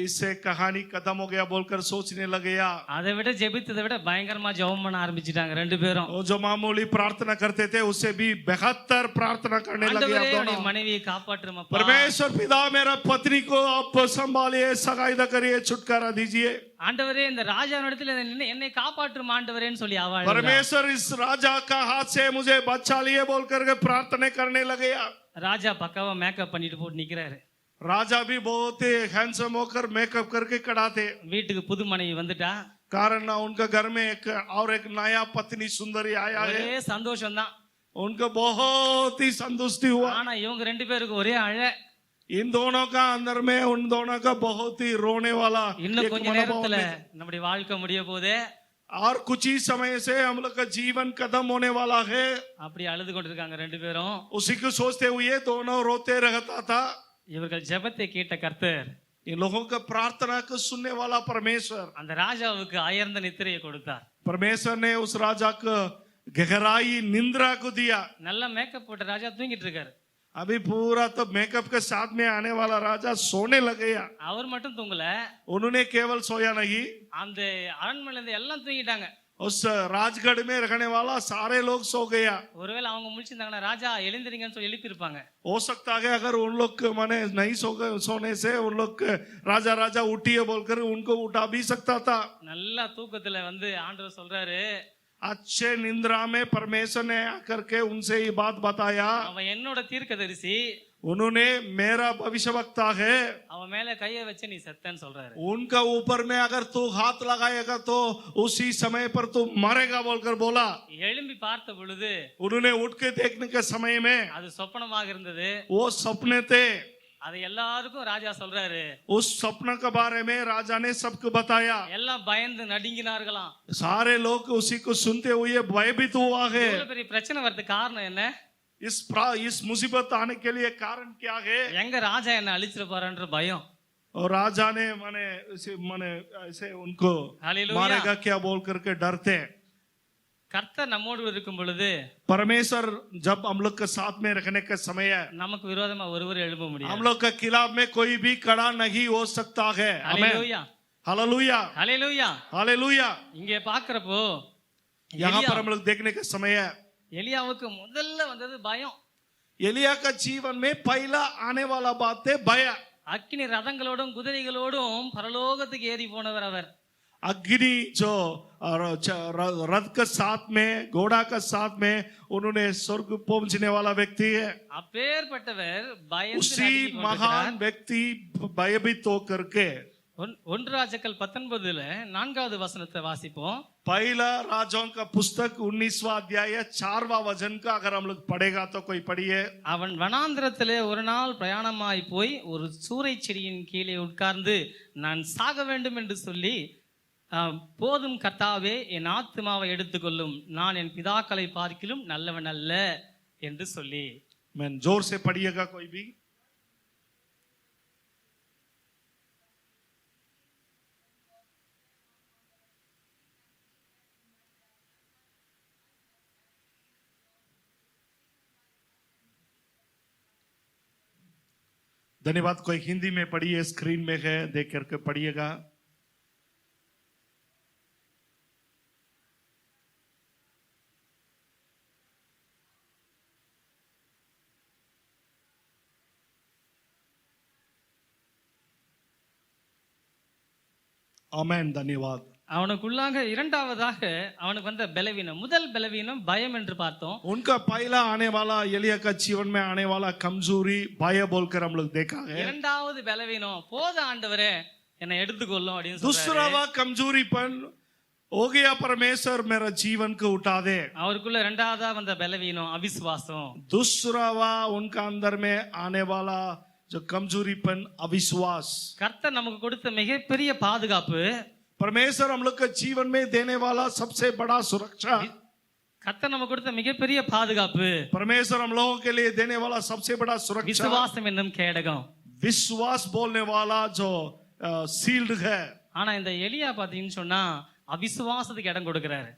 इससे कहानी खत्म हो गया बोलकर सोचने लगे. அதை விட ஜெபித்ததை விட பயங்கரமா ஜெபம் பண்ண ஆரம்பிச்சிட்டாங்க ரெண்டு பேரும். वो जो मामूली प्रार्थना करते थे उससे भी बेहतर प्रार्थना करने लगे. ஆண்டவரே, என்னுடைய மனைவியை காப்பாற்றும் அப்பா. परमेश्वर पिता मेरा पत्नी को आप संभालिए, सहायता करिए, छुटकारा दीजिए. ஆண்டவரே, இந்த ராஜாவினிடத்தில் என்னை காப்பாற்றும் ஆண்டவரேன்னு சொல்லி அவள் परमेश्वर इस राजा का हाथ से मुझे बचा लिए बोलकर के प्रार्थना करने लगे. ராஜா பக்காவா மேக்கப் பண்ணிட்டு போட்டு நிக்கிறாரு. राजा भी बहुत ही हैंडसम होकर मेकअप करके खड़ा थे. வீட்டுக்கு புது மனைவி வந்துட்டா, कारण उनका घर में एक नया पत्नी सुंदरी आया है. ஒரே சந்தோஷம் தான். उनको बहुत ही संतुष्टि हुआ. ஆனா இவங்க ரெண்டு பேருக்கு ஒரே அழ. इन दोनों का अंदर में उन दोनों का बहुत ही रोने वाला இன்னும் एक கொஞ்ச मनोभाव நேரத்துல में. நம்முடைய வாழ்க்கை முடிய போதே, और कुछ ही समय से हम लोग का जीवन खत्म होने वाला है. அப்படி அழுது கொண்டிருக்காங்க ரெண்டு பேரும். उसी को सोचते हुए दोनों रोते रहता था. இவர்கள் ஜெபத்தை கேட்ட கர்த்தர் इन लोगों का प्रार्थना को सुनने वाला परमेश्वर, அந்த ராஜாவுக்கு அயர்ந்த நித்திரையை கொடுத்தார். परमेश्वर ने उस राजा को गहराई निंद्रा को दिया. நல்ல மேக்கப் போட்ட ராஜா தூங்கிட்டு இருக்காரு. अभी पूरा तो मेकअप के साथ में आने वाला राजा सोने लगे. அவர் மட்டும் தூங்கல, उन्होंने केवल सोया नहीं, அந்த அரண்மனையில இருந்து எல்லாம் தூங்கிட்டாங்க. उस राजगढ़ में रहने वाला सारे लोग सो गया. ஒருவேளை அவங்க முழிச்சிருந்தாங்கன்னா ராஜா எழுந்திருங்கன்னு சொல்லி எழுப்பி இருப்பாங்க. हो सकता है अगर उन लोग माने नहीं सोने से उन लोग राजा उठिए बोलकर उनको उठा भी सकता था. நல்லா தூக்கத்துல ஆண்டவர் சொல்றாரு, अच्छे निंद्रा में परमेश्वर ने आकर के उनसे ये बात बताया. அவன் என்னோட தீர்க்கதரிசி, उन्होंने मेरा भविष्यवक्ता है, அவன் மேல கையை வச்சு நீ செத்தன்னு சொல்றாரு. उनका ऊपर में अगर तू हाथ लगाएगा तो उसी समय पर तू मरेगा बोलकर बोला. எழும்பி பார்த்த பொழுது उन्होंने उठ के देखने के समय में அது சொப்பனமாக இருந்தது. वो सपने थे. அதை எல்லாருக்கும் ராஜா சொல்றாரு. उस सपना के बारे में राजा ने सबको बताया. எல்லாம் பயந்து நடுங்கினார்களாம். सारे लोग उसी को सुनते हुए भयभीत हुआ है. இவ்வளவு பெரிய பிரச்சனை வரதுக்கு காரணம் என்ன? इस मुसीबत आने के लिए कारण क्या है? எங்க ராஜா என்ன அழிச்சிட போறான்ற பயம். और राजा ने माने ऐसे उनको हालेलुया। मारेगा क्या बोल करके डरते. கர்த்தர் நம்மோடு இருக்கும் பொழுது परमेश्वर जब हम लोग के साथ में रखने का समय है, நமக்கு விரோதமா ஒருவர் எழும்ப முடியாது. हम लोग के खिलाफ में कोई भी खड़ा नहीं हो सकता है. ஹalleluya, हालेलुया, ஹalleluya. हालेलुया. இங்கே பார்க்கறப்போ यहाँ पर हम लोग देखने का समय है, எலியாவுக்கு முதல்ல வந்தது பயம். एलिया का जीवन में पहला आने वाला बात है भय. அக்கினி ரதங்களோடும் குதிரைகளோடும் பரலோகத்துக்கு ஏறி போனவர் அவர். अग्नि जो रथ के साथ में घोड़ा के साथ में उन्होंने स्वर्ग पहुंचने वाला व्यक्ति है. அப்பேற்பட்டவர் பயந்து उसी நடுங்கிக் महान கொண்டிருக்கிறார். व्यक्ति भयभीत होकर के 1 ராஜாக்கள் 19 4வது வசனத்தை வாசிப்போம். पहला राजाओं का पुस्तक 19वां अध्याय 4वां वचन का अगर हम लोग पढ़ेगा तो कोई पढ़िए. அவன் வனாந்திரத்திலே ஒரு நாள் பிரயாணமாய் போய் ஒரு சூரை செடியின் கீழே உட்கார்ந்து நான் சாக வேண்டும் என்று சொல்லி, போதும் கர்த்தாவே, என் ஆத்துமாவை எடுத்துக்கொள்ளும், நான் என் பிதாக்களை பார்க்கிலும் நல்லவன் அல்ல என்று சொல்லி. मैं जोर से पढ़िएगा कोई भी. धन्यवाद. कोई हिंदी में पढ़िए, स्क्रीन में है, देख करके पढ़िएगा. ஆமென். धन्यवाद. அவனுக்குள்ளாக இரண்டாவதாக அவனுக்கு வந்த பலவீனம், முதல் பலவீனம் பயம் என்று பார்த்தோம். उनका पहला आने वाला एलिया का जीवन में आने वाला कमजोरी भय बोलकर हम लोग देखा है. இரண்டாவது பலவீனம், போத ஆண்டவரே என்னை எடுத்துக்கொள்ளும் அப்படின்னு दूसरा சொல்றாரு. वा कमजोरीपन हो गया, परमेश्वर मेरा जीवन को उठा दे. அவருக்குள்ள இரண்டாவதா வந்த பலவீனம் அவிசுவாசம். दूसरा वा उनका अंदर में आने वाला जो कमजोरीपन, अविश्वास। கர்த்தர் நமக்கு கொடுத்த மிகப்பெரிய பாதுகாப்பு, परमेश्वर हम लोग के जीवन में देने वाला सबसे बड़ा सुरक्षा, கர்த்தர் நமக்கு கொடுத்த மிகப்பெரிய பாதுகாப்பு परमेश्वर हम लोगों के लिए देने वाला सबसे बड़ा सुरक्षा, விசுவாசம் என்னும் கேடகம். विश्वास बोलने वाला जो शील्ड है। ஆனா இந்த எலியா பாத்தீங்கன்னு சொன்னா அவிசுவாசத்துக்கு இடம் கொடுக்கிறாரு.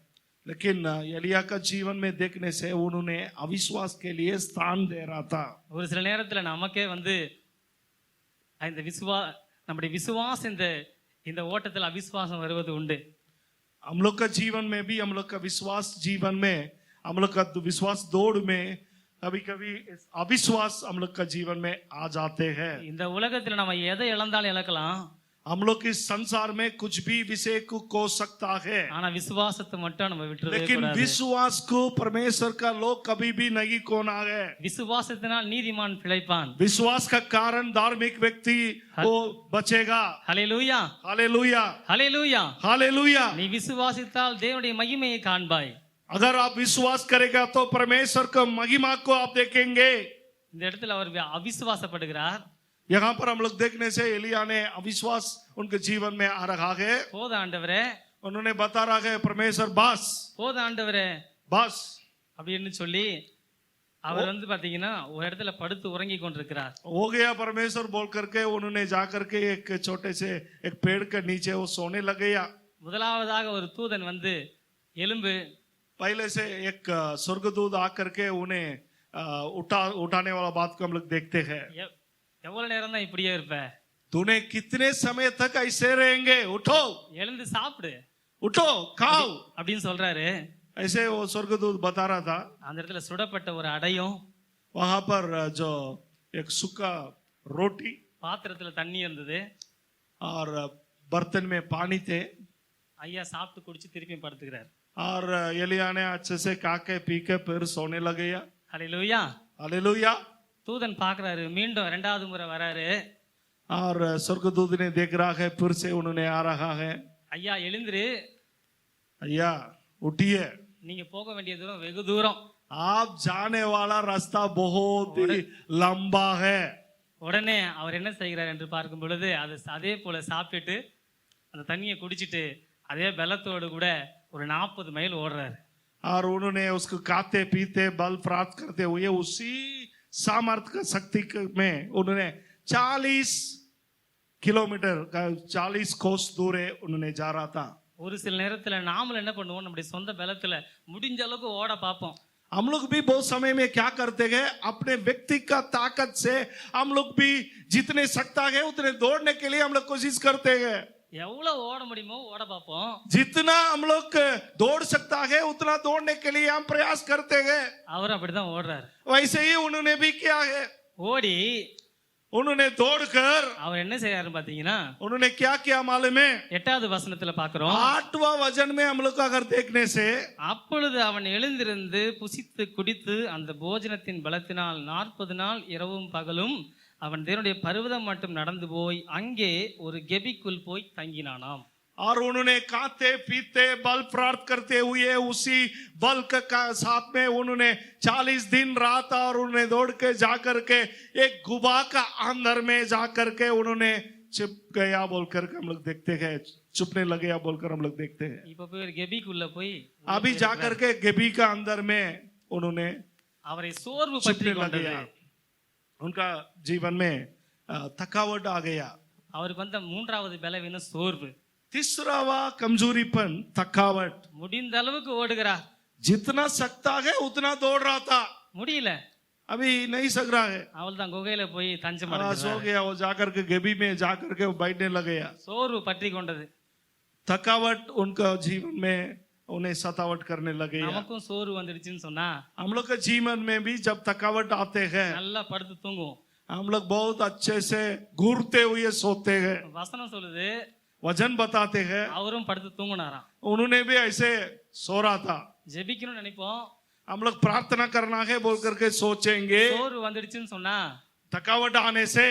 लेकिन एलिया का जीवन में देखने से उन्होंने अविश्वास के लिए स्थान दे रहा था। ஒரு சில நேரத்துல நமக்கே வந்து இந்த நம்முடைய விசுவாசம் இந்த ஓட்டத்தில் அவிசுவாசம் வருவது உண்டு. हम लोग का जीवन में भी, हम लोग का विश्वास जीवन में, हम लोग का विश्वास दौड़ में कभी कभी अविश्वास हम लोग का जीवन में आ जाते हैं। இந்த உலகத்துல நம்ம எதை இழந்தாலும் இழக்கலாம், हम लोग इस संसार में कुछ भी विषय को खो सकता है, ஆனா விசுவாசத்தை மட்டும் நம்ம விட்டுறவே लेकिन கூடாது. विश्वास को परमेश्वर का लोग कभी भी नहीं खोना है। விசுவாசத்தினால் நீதிமான் பிழைப்பான். विश्वास का कारण धार्मिक व्यक्ति वो बचेगा। ஹல்லேலூயா, हालेलुया, ஹல்லேலூயா. हालेलुया। நீ விசுவாசித்தால் தேவனுடைய மகிமையை காண்பாய். अगर आप विश्वास करेगा तो परमेश्वर का महिमा को आप देखेंगे। இந்த இடத்துல அவர் அவிசுவாசப்படுகிறார். यहाँ पर हम लोग देखने से एलिया ने अविश्वास उनके जीवन में आ रहा है। போத ஆண்டவரே, उन्होंने बता रहा है परमेश्वर बस போத ஆண்டவரே बस, அப்படின்னு சொல்லி அவர் வந்து பாத்தீங்கன்னா ஒரு இடத்துல படுத்து உறங்கி கொண்டிருக்கிறார். हो गया परमेश्वर बोल करके उन्होंने जा करके एक छोटे से एक पेड़ के नीचे वो सोने लग गया। முதலாவதாக ஒரு தூதன் வந்து எலும்பு, पहले से एक स्वर्गदूत आकर के उन्हें उठाने वाला बात को हम लोग देखते हैं। எவ்வளவு நேரம் தான் இப்படியே இருப்ப, तूने कितने समय तक ऐसे रहेंगे, उठो, எழுந்து சாப்பிடு, उठो, खाओ, அப்படின்னு சொல்றாரு. ऐसे वो स्वर्गदूत बता रहा था। அந்த இடத்துல சுடப்பட்ட ஒரு அடையும், वहां पर जो एक सूखा रोटी பாத்திரத்துல தண்ணி இருந்தது, और बर्तन में पानी थे, ஐயா சாப்பிட்டு குடிச்சு திருப்பி படுத்துக்கிறார். और एलिया ने अच्छे से खा के पी के फिर सोने लग गया। ஹல்லேலூயா. हालेलुया। தூதன் பாக்குறாரு, மீண்டும் இரண்டாவது முறை வராரு. और स्वर्गदूत ने देख रहा है, फिर से उन्होंने आ रहा है, ஐயா எழுந்திரு, भैया उठिए, நீங்க போக வேண்டிய தூரம் வெகு தூரம், आप जाने वाला रास्ता बहुत ही लंबा है। உடனே அவர் என்ன செய்கிறார் என்று பார்க்கும் பொழுது அதே போல சாப்பிட்டுட்டு அந்த தண்ணியை குடிச்சிட்டு அதே பலத்தோடு கூட ஒரு 40 மைல் ஓடுறாரு. और उन्होंने उसको खाते पीते बल प्राप्त करते हुए उसी सामर्थ्य का शक्ति में उन्होंने 40 किलोमीटर का 40 कोस दूर उन्होंने जा रहा था। ஒரு சில நேரத்துல நாமளும் என்ன பண்ணுவோம், நம்முடைய சொந்த பலத்துல முடிஞ்ச அளவுக்கு ஓட பார்ப்போம். हम लोग भी बहुत समय में क्या करते हैं, अपने व्यक्ति का ताकत से हम लोग भी जितने सकता है उतने दौड़ने के लिए हम लोग कोशिश करते हैं। எவ்வளவு ஓட முடியுமோ ஓட பார்ப்போம். जितना हम लोग दौड़ सकता है उतना दौड़ने के लिए हम प्रयास करते हैं। அவர் அப்படிதான் ஓடுறாரு. वैसे ही उन्होंने भी किया है। ஓடி उन्होंने दौड़कर அவர் என்ன செய்யறாரு பாத்தீங்கன்னா, उन्होंने क्या किया मालूम है? 8வது வசனத்துல பாக்குறோம். 8वां वचन में हम लोग अगर देखने से, அப்பொழுது அவன் எழுந்திருந்து புசித்து குடித்து அந்த போஜனத்தின் பலத்தினால் 40 நாள் இரவும் பகலும் அவன் தேவனுடைய பர்வதம் மட்டும் நடந்து போய் அங்கே ஒரு கெபிக்குள் போய் தங்கினானாம். और उन्होंने खाते पीते बल प्राप्त करते हुए उसी बल का साथ में उन्होंने 40 दिन रात और उन्होंने दौड़ के जाकर के एक गुफा का अंदर में जाकर के उन्होंने छिप गया बोलकर हम लोग देखते हैं, छुपने लगे या बोलकर हम लोग देखते हैं। இப்ப போய் ஒரு கெபிக்குள்ள போய் अभी जाकर के गेबी का अंदर में उन्होंने அவரை சோர்வு பற்றி கொண்டது. उनका जीवन में थकावट आ गया। அவருக்கு வந்த மூன்றாவது பலவீனம் சோர்வு. तीसरावा कमजोरीपन, थकावट। முடிந்த அளவுக்கு ஓடுகிறார், जितना सकता है उतना दौड़ रहा था, முடியல, अभी नहीं सक रहा है। அவள் தான் குகையில போய் தஞ்சம் सो அடைஞ்சார். गया, वो जाकर के गेबी में जाकर के वो बैठने लग गया। சோர்வு பற்றி கொண்டது. थकावट उनका जीवन में उन्हें सतावट करने लगे। நமக்கும் சோர்வு வந்துடுச்சுன்னு சொன்னா हम लोग के जीवन में भी जब थकावट आते हैं, நல்லா படுத்து தூங்குவோம். हम लोग बहुत अच्छे से घूरते हुए सोते हैं। வசனம் சொல்லுது, वजन बताते हैं, அவரும் படுத்து தூங்குனாராம். उन्होंने भी ऐसे सो रहा था। ஜெபிக்கணும்னு நினைப்போம், हम लोग प्रार्थना करना है बोल करके सोचेंगे, சோர்வு வந்துடுச்சுன்னு சொன்னா थकावट आने से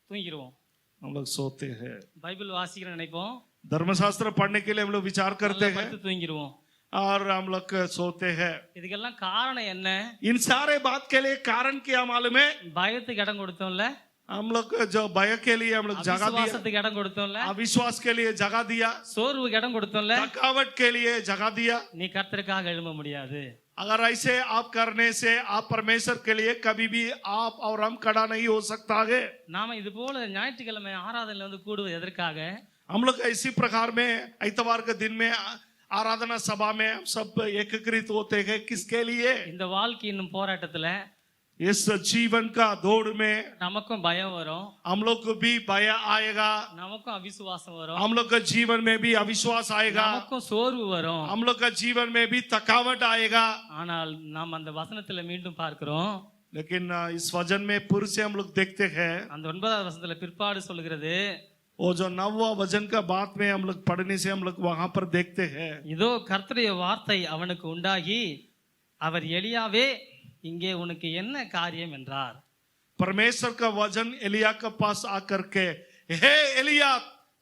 தூங்கிடுவோம். हम लोग सोते हैं। பைபிள் வாசிக்கணும்னு நினைப்போம், धर्मशास्त्र पढ़ने के लिए हम लोग विचार करते நல்லா हैं படுத்து தூங்கிடுவோம். और हम लोग सोते हैं। இதுக்கெல்லாம் காரணம் என்ன? इन सारे बात के लिए कारण क्या मालूम है? பயத்துக்கு இடம் கொடுத்தோம்ல, हम लोग जो भय के लिए हम लोग जगह दिया, அவிசுவாசத்துக்கு இடம் கொடுத்தோம்ல, अविश्वास के लिए जगह दिया, சோர்வுக்கு இடம் கொடுத்தோம்ல, थकावट के लिए जगह दिया। நீ கர்த்தருக்காக எழும்ப முடியாது. अगर ऐसे आप करने से आप परमेश्वर के लिए कभी भी आप और हम खड़ा नहीं हो सकता है। நாம இது போல ஞாயிற்றுக்கிழமை ஆராதனையில வந்து கூடுவது எதற்காக? हम लोग इसी प्रकार में इतवार के दिन में आराधना सभा में हम सब एकत्रित होते हैं, किसके लिए? இந்த வாழ்க்கையின் போராட்டத்துல इस जीवन का दौड़ में நமக்கும் பயம் வரும், हम लोग को भी भय आएगा, நமக்கும் அவிசுவாசம் வரும், हम लोग के जीवन में भी अविश्वास आएगा, நமக்கும் சோர்வு வரும். हम लोग का जीवन में भी थकावट आएगा। ஆனால் நாம் அந்த வசனத்துல மீண்டும் பார்க்கிறோம், लेकिन इस वचन में फिर से हम लोग देखते हैं, அந்த 9வது வசனத்துல பிற்பாடு சொல்லுகிறது, वो जो 9वां वचन का बात में हम लोग पढ़ने से हम लोग वहां पर देखते हैं, இதோ கர்த்தருடைய வார்த்தை அவனுக்கு உண்டாகி அவர் எலியாவே இங்கே உனக்கு என்ன காரியம் என்றார். परमेश्वर का वचन एलिया के पास आकर के, हे एलिया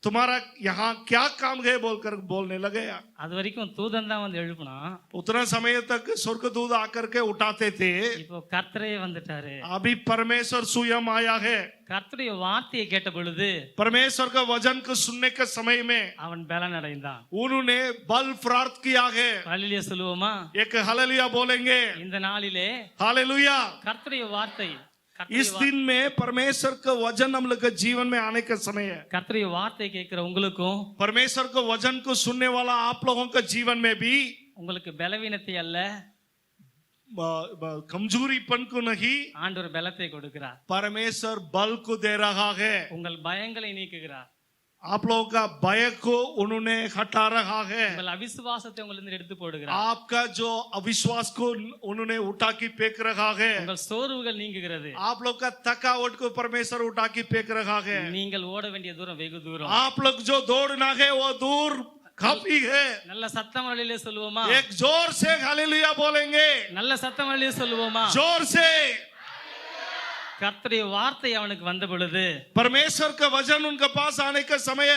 तुम्हारा यहाँ क्या काम है बोलकर बोलने लगे। அது வரைக்கும் தூதன் தான் வந்து எழுப்புனா, उतना समय तक स्वर्गदूत आकर के उठाते थे, இப்போ கர்த்தரே வந்துட்டாரு. अभी परमेश्वर स्वयं आया है। கர்த்தருடைய வார்த்தையை கேட்ட பொழுது परमेश्वर का वचन को सुनने के समय में அவன் பலன் அடைந்தான். उन्होंने बल प्राप्त किया है। ஹல்லேலூயா சொல்லுவோமா? एक हालेलुया बोलेंगे, இந்த நாளிலே हालेलुया। கர்த்தருடைய வார்த்தை, इस दिन में परमेश्वर का वचन हम लोग के जीवन में आने का समय है। கர்த்தருடைய வார்த்தை கேட்கிற உங்களுக்கும் परमेश्वर को वचन को सुनने वाला आप लोगों के जीवन में भी உங்களுக்கு பலவீனத்தை அல்ல, कमजोरीपन को नहीं, ஆண்டவர் பலத்தை கொடுக்கிறார். परमेश्वर बल को दे रहा है। உங்கள் பயங்களை நீக்குகிறார். आप लोगों का भय को उन्होंने हटा रहा है। உங்கள் அவிசுவாசத்தை உங்களிருந்து எடுத்து போடுகிறார். आपका जो अविश्वास को उन्होंने उठा के फेंक रहा है। உங்கள் சோர்வுகள் நீங்குகிறது. आप लोग का थकावट को परमेश्वर उठा के फेंक रहा है। நீங்கள் ஓட வேண்டிய தூரம் வெகு தூரம். आप लोग जो दौड़ना है वो दूर काफी है। நல்ல சத்தம் வழியிலே சொல்லுவோமா? एक जोर से हालेलुया बोलेंगे, நல்ல சத்தம் வழியிலே சொல்லுவோமா? जोर से। கர்த்தருடைய வார்த்தை அவனுக்கு வந்த பொழுது परमेश्वर का वचन उनके पास आने का समय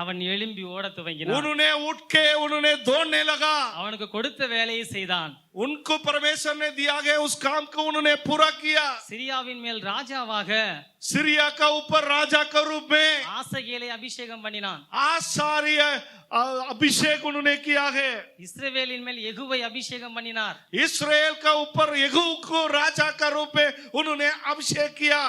அவன் எழும்பி ஓட துவங்கினான். उन्होंने उठ के उन्होंने दौड़ने लगा। அவனுக்கு கொடுத்த வேலையை செய்தான். उनको परमेश्वर ने दिया गया उस काम को उन्होंने पूरा किया। சிரியாவின் மேல் ராஜாவாக सीरिया का ऊपर राजा का रूप में ஆசகேலை அபிஷேகம் பண்ணினான். आसार्य अभिषेक उन्होंने किया है। இஸ்ரவேலின் மேல் யெகூவை அபிஷேகம் பண்ணினார். इस्राएल का ऊपर यहू को राजा का रूप में उन्होंने अभिषेक किया।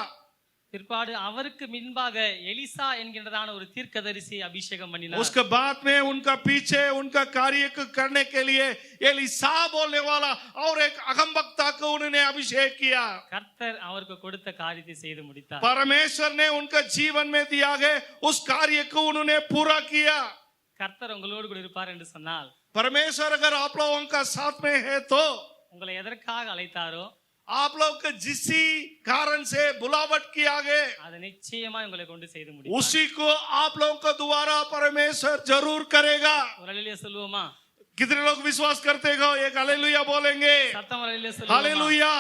பிற்பாடு அவருக்கு முன்பாக எலிசா என்கின்றதான ஒரு தீர்க்கதரிசி அபிஷேகம் பண்ணினார். उसके बाद में उनका पीछे उनका कार्य को करने के लिए एलिसा बोलने वाला और एक अगमवक्ता को उन्होंने अभिषेक किया। கர்த்தர் அவருக்கு கொடுத்த காரியத்தை செய்து முடித்தார். परमेश्वर ने उनका जीवन में दिया गया उस कार्य को उन्होंने पूरा किया। கர்த்தர் உங்களோடு கூட இருப்பார் என்று சொன்னால், परमेश्वर अगर आप लोगों का साथ में है तो உங்களை எதற்காக அழைத்தாரோ आप लोग को जिसी कारण से बुलावट किया गया அதை நிச்சயமா உங்களை கொண்டு செய்து முடிப்பார். उसी को आप लोगों को दोबारा परमेश्वर जरूर करेगा। ஒரு அல்லேலூயா சொல்லுவோமா? कितने लोग विश्वास करते हो? एक हालेलुया बोलेंगे, சத்தம் ஒரு அல்லேலூயா சொல்லுவோமா? हालेलुया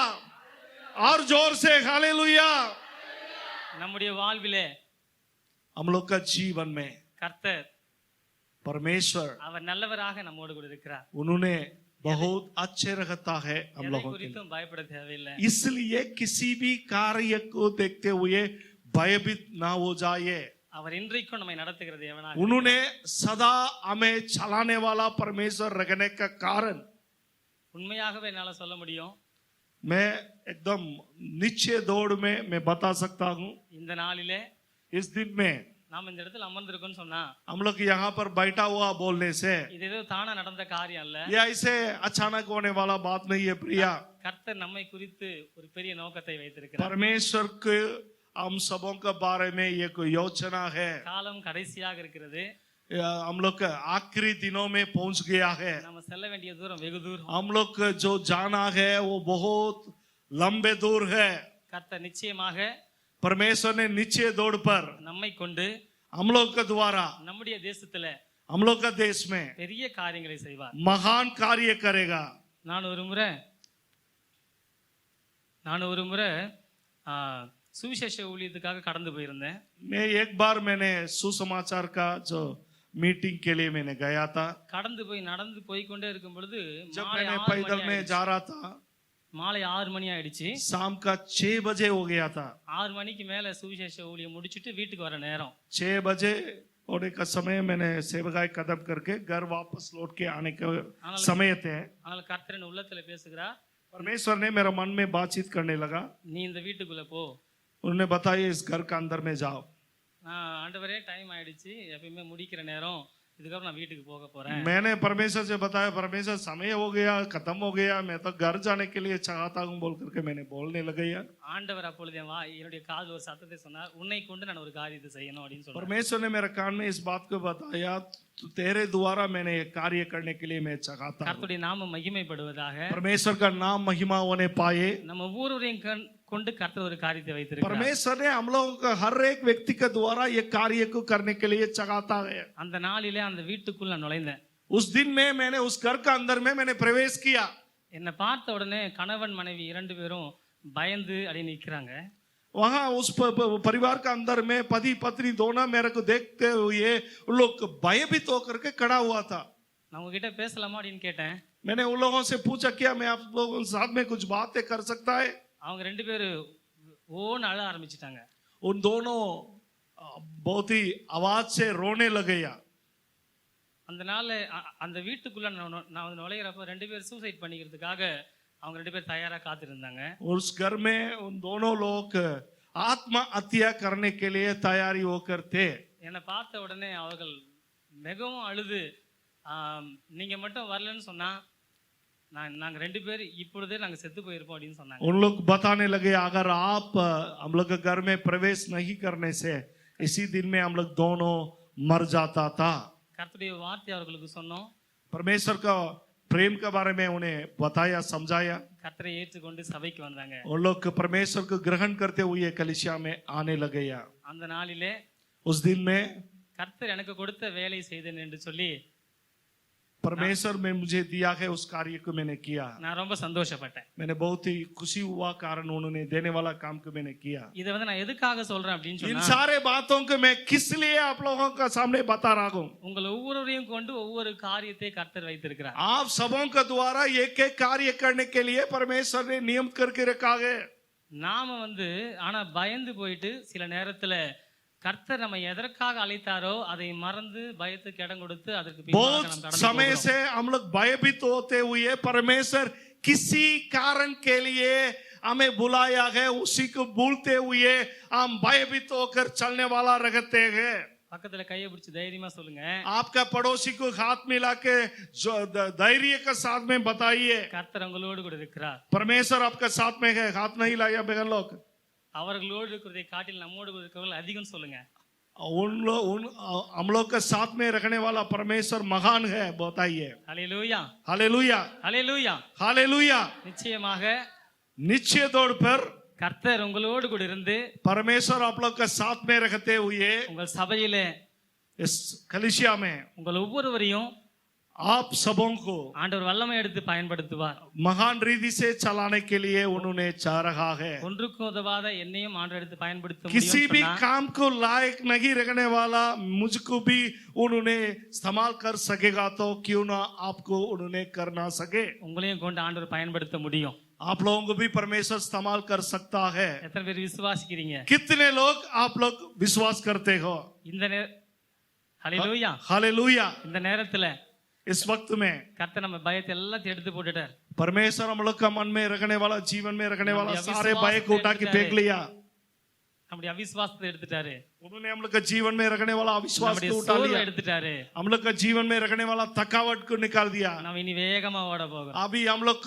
और जोर से हालेलुया। நம்முடைய வாழ்விலே हम लोग का जीवन में கர்த்தர் परमेश्वर அவர் நல்லவராக நம்மோடு கூட இருக்கிறார். उन्होंने बहुत अच्छे रहता है हम எதை लोगों के लिए। குறித்தும் பயப்பட தேவையில்லை. इसलिए किसी भी कार्य को देखते हुए भयभीत ना हो जाए। அவர் இன்றைக்கும் நம்மை நடத்துகிற தேவனாக उन्होंने सदा हमें चलाने वाला परमेश्वर रखने का कारण உண்மையாகவே என்னால சொல்ல முடியும். मैं एकदम नीचे दौड़ में मैं बता सकता हूँ। இந்த நாளிலே इस दिन में நாம் இந்த இடத்துல அமர்ந்திருக்கோம்னு சொன்னா हम लोग यहाँ पर बैठा हुआ बोलने से இது ஏதோ தானா நடந்த காரியம் அல்ல. ये ऐसे अचानक होने वाला बात नहीं है प्रिया। கர்த்தர் நம்மை குறித்து ஒரு பெரிய நோக்கத்தை வைத்திருக்கிறார். परमेश्वर के हम सबों के बारे में एक योजना है। காலம் கடைசியாக இருக்கிறது. हम लोग आखिरी दिनों में पहुंच गया है। நம்ம செல்ல வேண்டிய தூரம் வெகு தூரம். हम लोग जो जाना है वो बहुत लंबे दूर है। கர்த்தர் நிச்சயமாக परमेश्वर ने नीचे दौड़ पर நம்மை கொண்டு हम लोग के द्वारा நம்முடைய தேசத்துல हम लोग का देश में பெரிய காரியங்களை செய்வார். महान कार्य करेगा। நான் ஒரு முறை சுவிசேஷ ஊழியத்துக்காக கடந்து போயிருந்தேன். मैं एक बार मैंने सुसमाचार का जो मीटिंग के लिए मैंने गया था। கடந்து போய் நடந்து போய் கொண்டே இருக்கும் பொழுது जब மாலை मैंने 6 पैदल மணி में ஆயிடுச்சு. जा रहा था, மாலை 6 மணி ஆயிடுச்சு. शाम का 6 बजे हो गया था. 6 மணிக்கு மேல சுவிசேஷ ஊழியம் முடிச்சிட்டு வீட்டுக்கு வர நேரம். 6 बजे होने का समय मैंने सेवकाई खत्म करके घर वापस लौट के आने का समय थे. அதனால கர்த்தர் என் உள்ளத்துல பேசுகிறார், परमेश्वर ने मेरा मन में बातचीत करने लगा. நீ இந்த வீட்டுக்குள்ள போ. उन्होंने बताया इस घर का अंदर में जाओ. நான் ஆண்டவரே டைம் ஆயிடுச்சு, எப்பயுமே முடிக்கிற நேரம், இதுக்கப்புறம் நான் வீட்டுக்கு போக போறேன். मैंने परमेश्वर से बताया परमेश्वर समय हो गया खत्म हो गया मैं तो घर जाने के लिए चाहता हूँ बोल करके मैंने बोलने लगा. ஆண்டவர் அப்பொழுது என்னுடைய காதுல ஒரு சத்தத்தை சொன்னார், உன்னை கொண்டு நான் ஒரு காரியத்தை செய்யணும் அப்படின்னு சொன்னார். परमेश्वर ने मेरे कान में इस बात को बताया तो तेरे द्वारा मैंने ये कार्य करने के लिए मैं चाहता हूँ. கர்த்தருடைய நாமம் மகிமைப்படுவதாக. परमेश्वर का नाम महिमा होने पाए. நம்ம ஒவ்வொருவரையும் கொண்டு கர்த்தர் ஒரு காரியத்தை வைத்திருக்கிறார். परमेश्वर ने हम लोगों का हर एक व्यक्ति के द्वारा ये कार्य को करने के लिए चाहता है. அந்த நாளிலே அந்த வீட்டுக்குள்ள நான் நுழைந்தேன். उस दिन में मैंने उस घर का अंदर में मैंने प्रवेश किया. என்னை பார்த்த உடனே கணவன் மனைவி 2 பேரும் பயந்து அடி நிற்கிறாங்க. वहां उस परिवार का अंदर में पति पत्नी दोनों मेरे को देखते हुए उन लोग भयभीत होकर के खड़ा हुआ था. நான் உங்ககிட்ட பேசலாமா அப்படின்னு கேட்டேன். मैंने उन लोगों से पूछा क्या मैं आप लोगों के साथ में कुछ बातें कर सकता है. அவங்க 2 பேரும் ஓன்னு அழ ஆரம்பிச்சிட்டாங்க. उन दोनों बहुत ही आवाज से रोने लगे. அந்த நாள் அந்த வீட்டுக்குள்ள நான் வந்து நுழையிறப்ப 2 பேர் சூசைட் பண்ணிக்கிறதுக்காக அவங்க 2 பேர் தயாரா காத்திருந்தாங்க. उस घर में उन दोनों लोग आत्महत्या करने के लिए तैयारी होकर थे. என்னை பார்த்த உடனே அவர்கள் மிகவும் அழுது, நீங்க மட்டும் வரலன்னு சொன்னா நாங்க 2 பேர் இப்பொழுதே நாங்க செத்து போயிருப்போம் அப்படின்னு சொன்னாங்க. उन लोग बताने लगे अगर आप हम लोग के घर में प्रवेश नहीं करने से इसी दिन में हम लोग दोनों मर जाता था. கர்த்தருடைய வார்த்தை அவர்களுக்கு சொன்னோம். परमेश्वर का प्रेम के बारे में उन्हें बताया समझाया. கர்த்தரை ஏற்றுக்கொண்டு சபைக்கு வந்தாங்க. उन लोग परमेश्वर को ग्रहण करते हुए कलीसिया में आने लगे. அந்த நாளிலே उस दिन में கர்த்தர் எனக்கு கொடுத்த வேலை செய்தேன் என்று சொல்லி परमेश्वर में मुझे दिया है उस कार्य को मैंने किया. நான் ரொம்ப சந்தோஷப்பட்டேன். मैंने बहुत ही खुशी हुआ कारण उन्होंने देने वाला काम को मैंने किया. இதை வந்து நான் எதுக்காக சொல்றேன் அப்படின்னு इन சொன்னா, सारे बातों को मैं किस लिए आप लोगों का सामने बता रहा हूँ. உங்கள் ஒவ்வொருவரையும் கொண்டு ஒவ்வொரு காரியத்தை கர்த்தர் வைத்திருக்கிறார். आप सबों के द्वारा एक एक कार्य करने के लिए परमेश्वर ने नियम करके रखा है. நாம வந்து ஆனா பயந்து போயிட்டு சில நேரத்துல கர்த்தர் நம்ம எதற்காக அழைத்தாரோ அதை மறந்து பயத்துக்கு இடம் கொடுத்து அதற்கு பின்பாக நாம் बहुत கடந்து समय போகிறோம். से हम लोग भयभीत होते हुए परमेश्वर किसी कारण के लिए हमें बुलाया है उसी को भूलते हुए हम भयभीत होकर चलने वाला रहते हैं. பக்கத்துல கையை பிடிச்சு தைரியமா சொல்லுங்க, आपका पड़ोसी को हाथ मिला के जो धैर्य के साथ में बताइए கர்த்தர் உங்களோடு கூட இருக்கிறார். परमेश्वर आपका साथ में है. हाथ नहीं लाया बहन लोग. அவர்களோடு இருக்கிறதை காட்டில் நம்மோடு இருக்கிறவர்கள் அதிகம் சொல்லுங்க. हम लोग के साथ में रखने वाला परमेश्वर महान है बताइए. ஹல்லேலூயா, हालेलुया ஹல்லேலூயா. हालेलुया. நிச்சயமாக निश्चय तौर पर கர்த்தர் உங்களோடு கூட இருந்து परमेश्वर आप लोग के साथ में रखते हुए உங்கள் சபையிலே इस कलीसिया में உங்கள் ஒவ்வொருவரையும் आप सबों को ஆண்டவர் வல்லமை எடுத்து பயன்படுத்துவார். महान रीति से चलाने के लिए उन्होंने चाह रहा है. ஒன்றுக்கும் உதவாத என்னையும் ஆண்டவர் எடுத்து பயன்படுத்த किसी भी முடியும். काम को लायक नहीं रखने वाला मुझको भी उन्होंने इस्तेमाल कर सकेगा तो क्यों ना आपको उन्होंने कर ना सके. உங்களையும் கொண்டு ஆண்டவர் பயன்படுத்த முடியும். आप लोगों को भी परमेश्वर इस्तेमाल कर सकता है. எத்தனை பேர் விசுவாசிக்கிறீங்க? कितने लोग आप लोग विश्वास करते हो. இந்த ஹல்லேலூயா. हालेलुया. இந்த நேரத்துல इस वक्त में கர்த்தர் நம்ம பயத்தை எல்லாத்தையும் எடுத்து போட்டுட்டார். परमेश्वर हम लोग का मन में रखने वाला जीवन में रखने वाला सारे भय को उठा के फेंक लिया. நம்முடைய அவிசுவாசத்தை எடுத்துட்டாரு. उन्होंने हम लोग का जीवन में रखने वाला अविश्वास நம்முடைய को उठा சோர்வை लिया. எடுத்துட்டாரு. हम लोग का जीवन में रखने वाला थकावट को निकाल दिया. நாம் இனி வேகமா ஓட போகிறோம். अभी हम लोग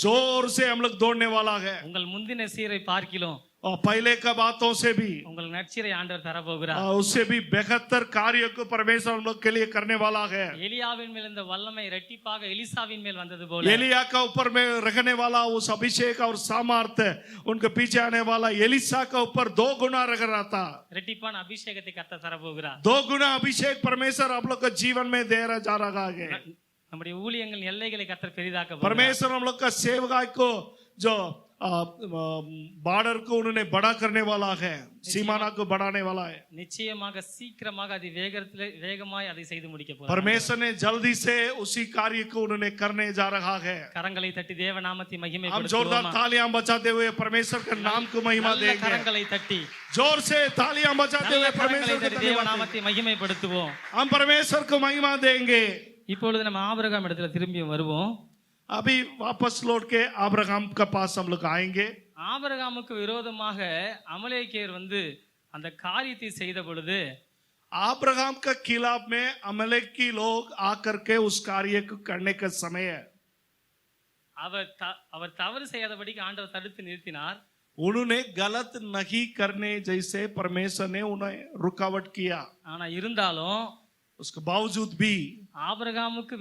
जोर से हम लोग दौड़ने वाला है. உங்கள் முந்தின சீரை பார்க்கிலும் और पहले का बातों से भी உங்கள் நற்சீரை ஆண்டவர் தர போகிறார். उससे भी बेहतर कार्य को परमेश्वर हम लोग के लिए करने वाला है. எலியாவின் மேல் இந்த வல்லமை இரட்டிப்பாக எலிசாவின் மேல் வந்தது போல एलिया का ऊपर में रखने वाला उस अभिषेक और सामर्थ्य उनके पीछे आने वाला एलिसा का ऊपर 2 गुना रख रहा था. இரட்டிப்பான அபிஷேகத்தை கர்த்தர் தர போகிறார். 2 गुना अभिषेक परमेश्वर आप लोग का जीवन में दे रहा जा रहा है. நம்முடைய ஊழியங்கள் எல்லைகளை கர்த்தர் பெரிதாக்க போகிறார். परमेश्वर हम लोग का सेवकाई को जो बॉर्डर को उन्होंने बड़ा करने वाला है, सीमाना को बढ़ाने वाला है। நிச்சயமாக சீக்கிரமாக அது வேகமாய் அதை செய்து முடிக்க போறார். परमेश्वर ने जल्दी से उसी कार्य को उन्होंने करने जा रहा है। கரங்களை தட்டி தேவ நாமத்தை हम மகிமைப்படுத்துவோம். जोरदार तालियां बजाते हुए परमेश्वर के नाम को महिमा देंगे। கரங்களை தட்டி जोर से तालियां बजाते हुए परमेश्वर के தேவ நாமத்தை மகிமைப்படுத்துவோம். हम परमेश्वर को महिमा देंगे। இப்பொழுது நம்ம ஆபிரகாம் இடத்துல திரும்பி வருவோம். अभी वापस लौट के अब्राहम का पास हम लोग आएंगे। ஆபிரகாமுக்கு விரோதமாக அமலேக்கியர் வந்து அந்த காரியத்தை செய்த பொழுது अब्राहम का खिलाफ में अमलेकी लोग आकर के उस कार्य को करने का समय है। அவர் தவறு செய்யாதபடிக்கு ஆண்டவர் தடுத்து நிறுத்தினார். उन्होंने गलत नहीं करने जैसे परमेश्वर ने उन्हें रुकावट किया। ஆனா இருந்தாலும் उसके बावजूद भी ஆபிரகாமுக்கு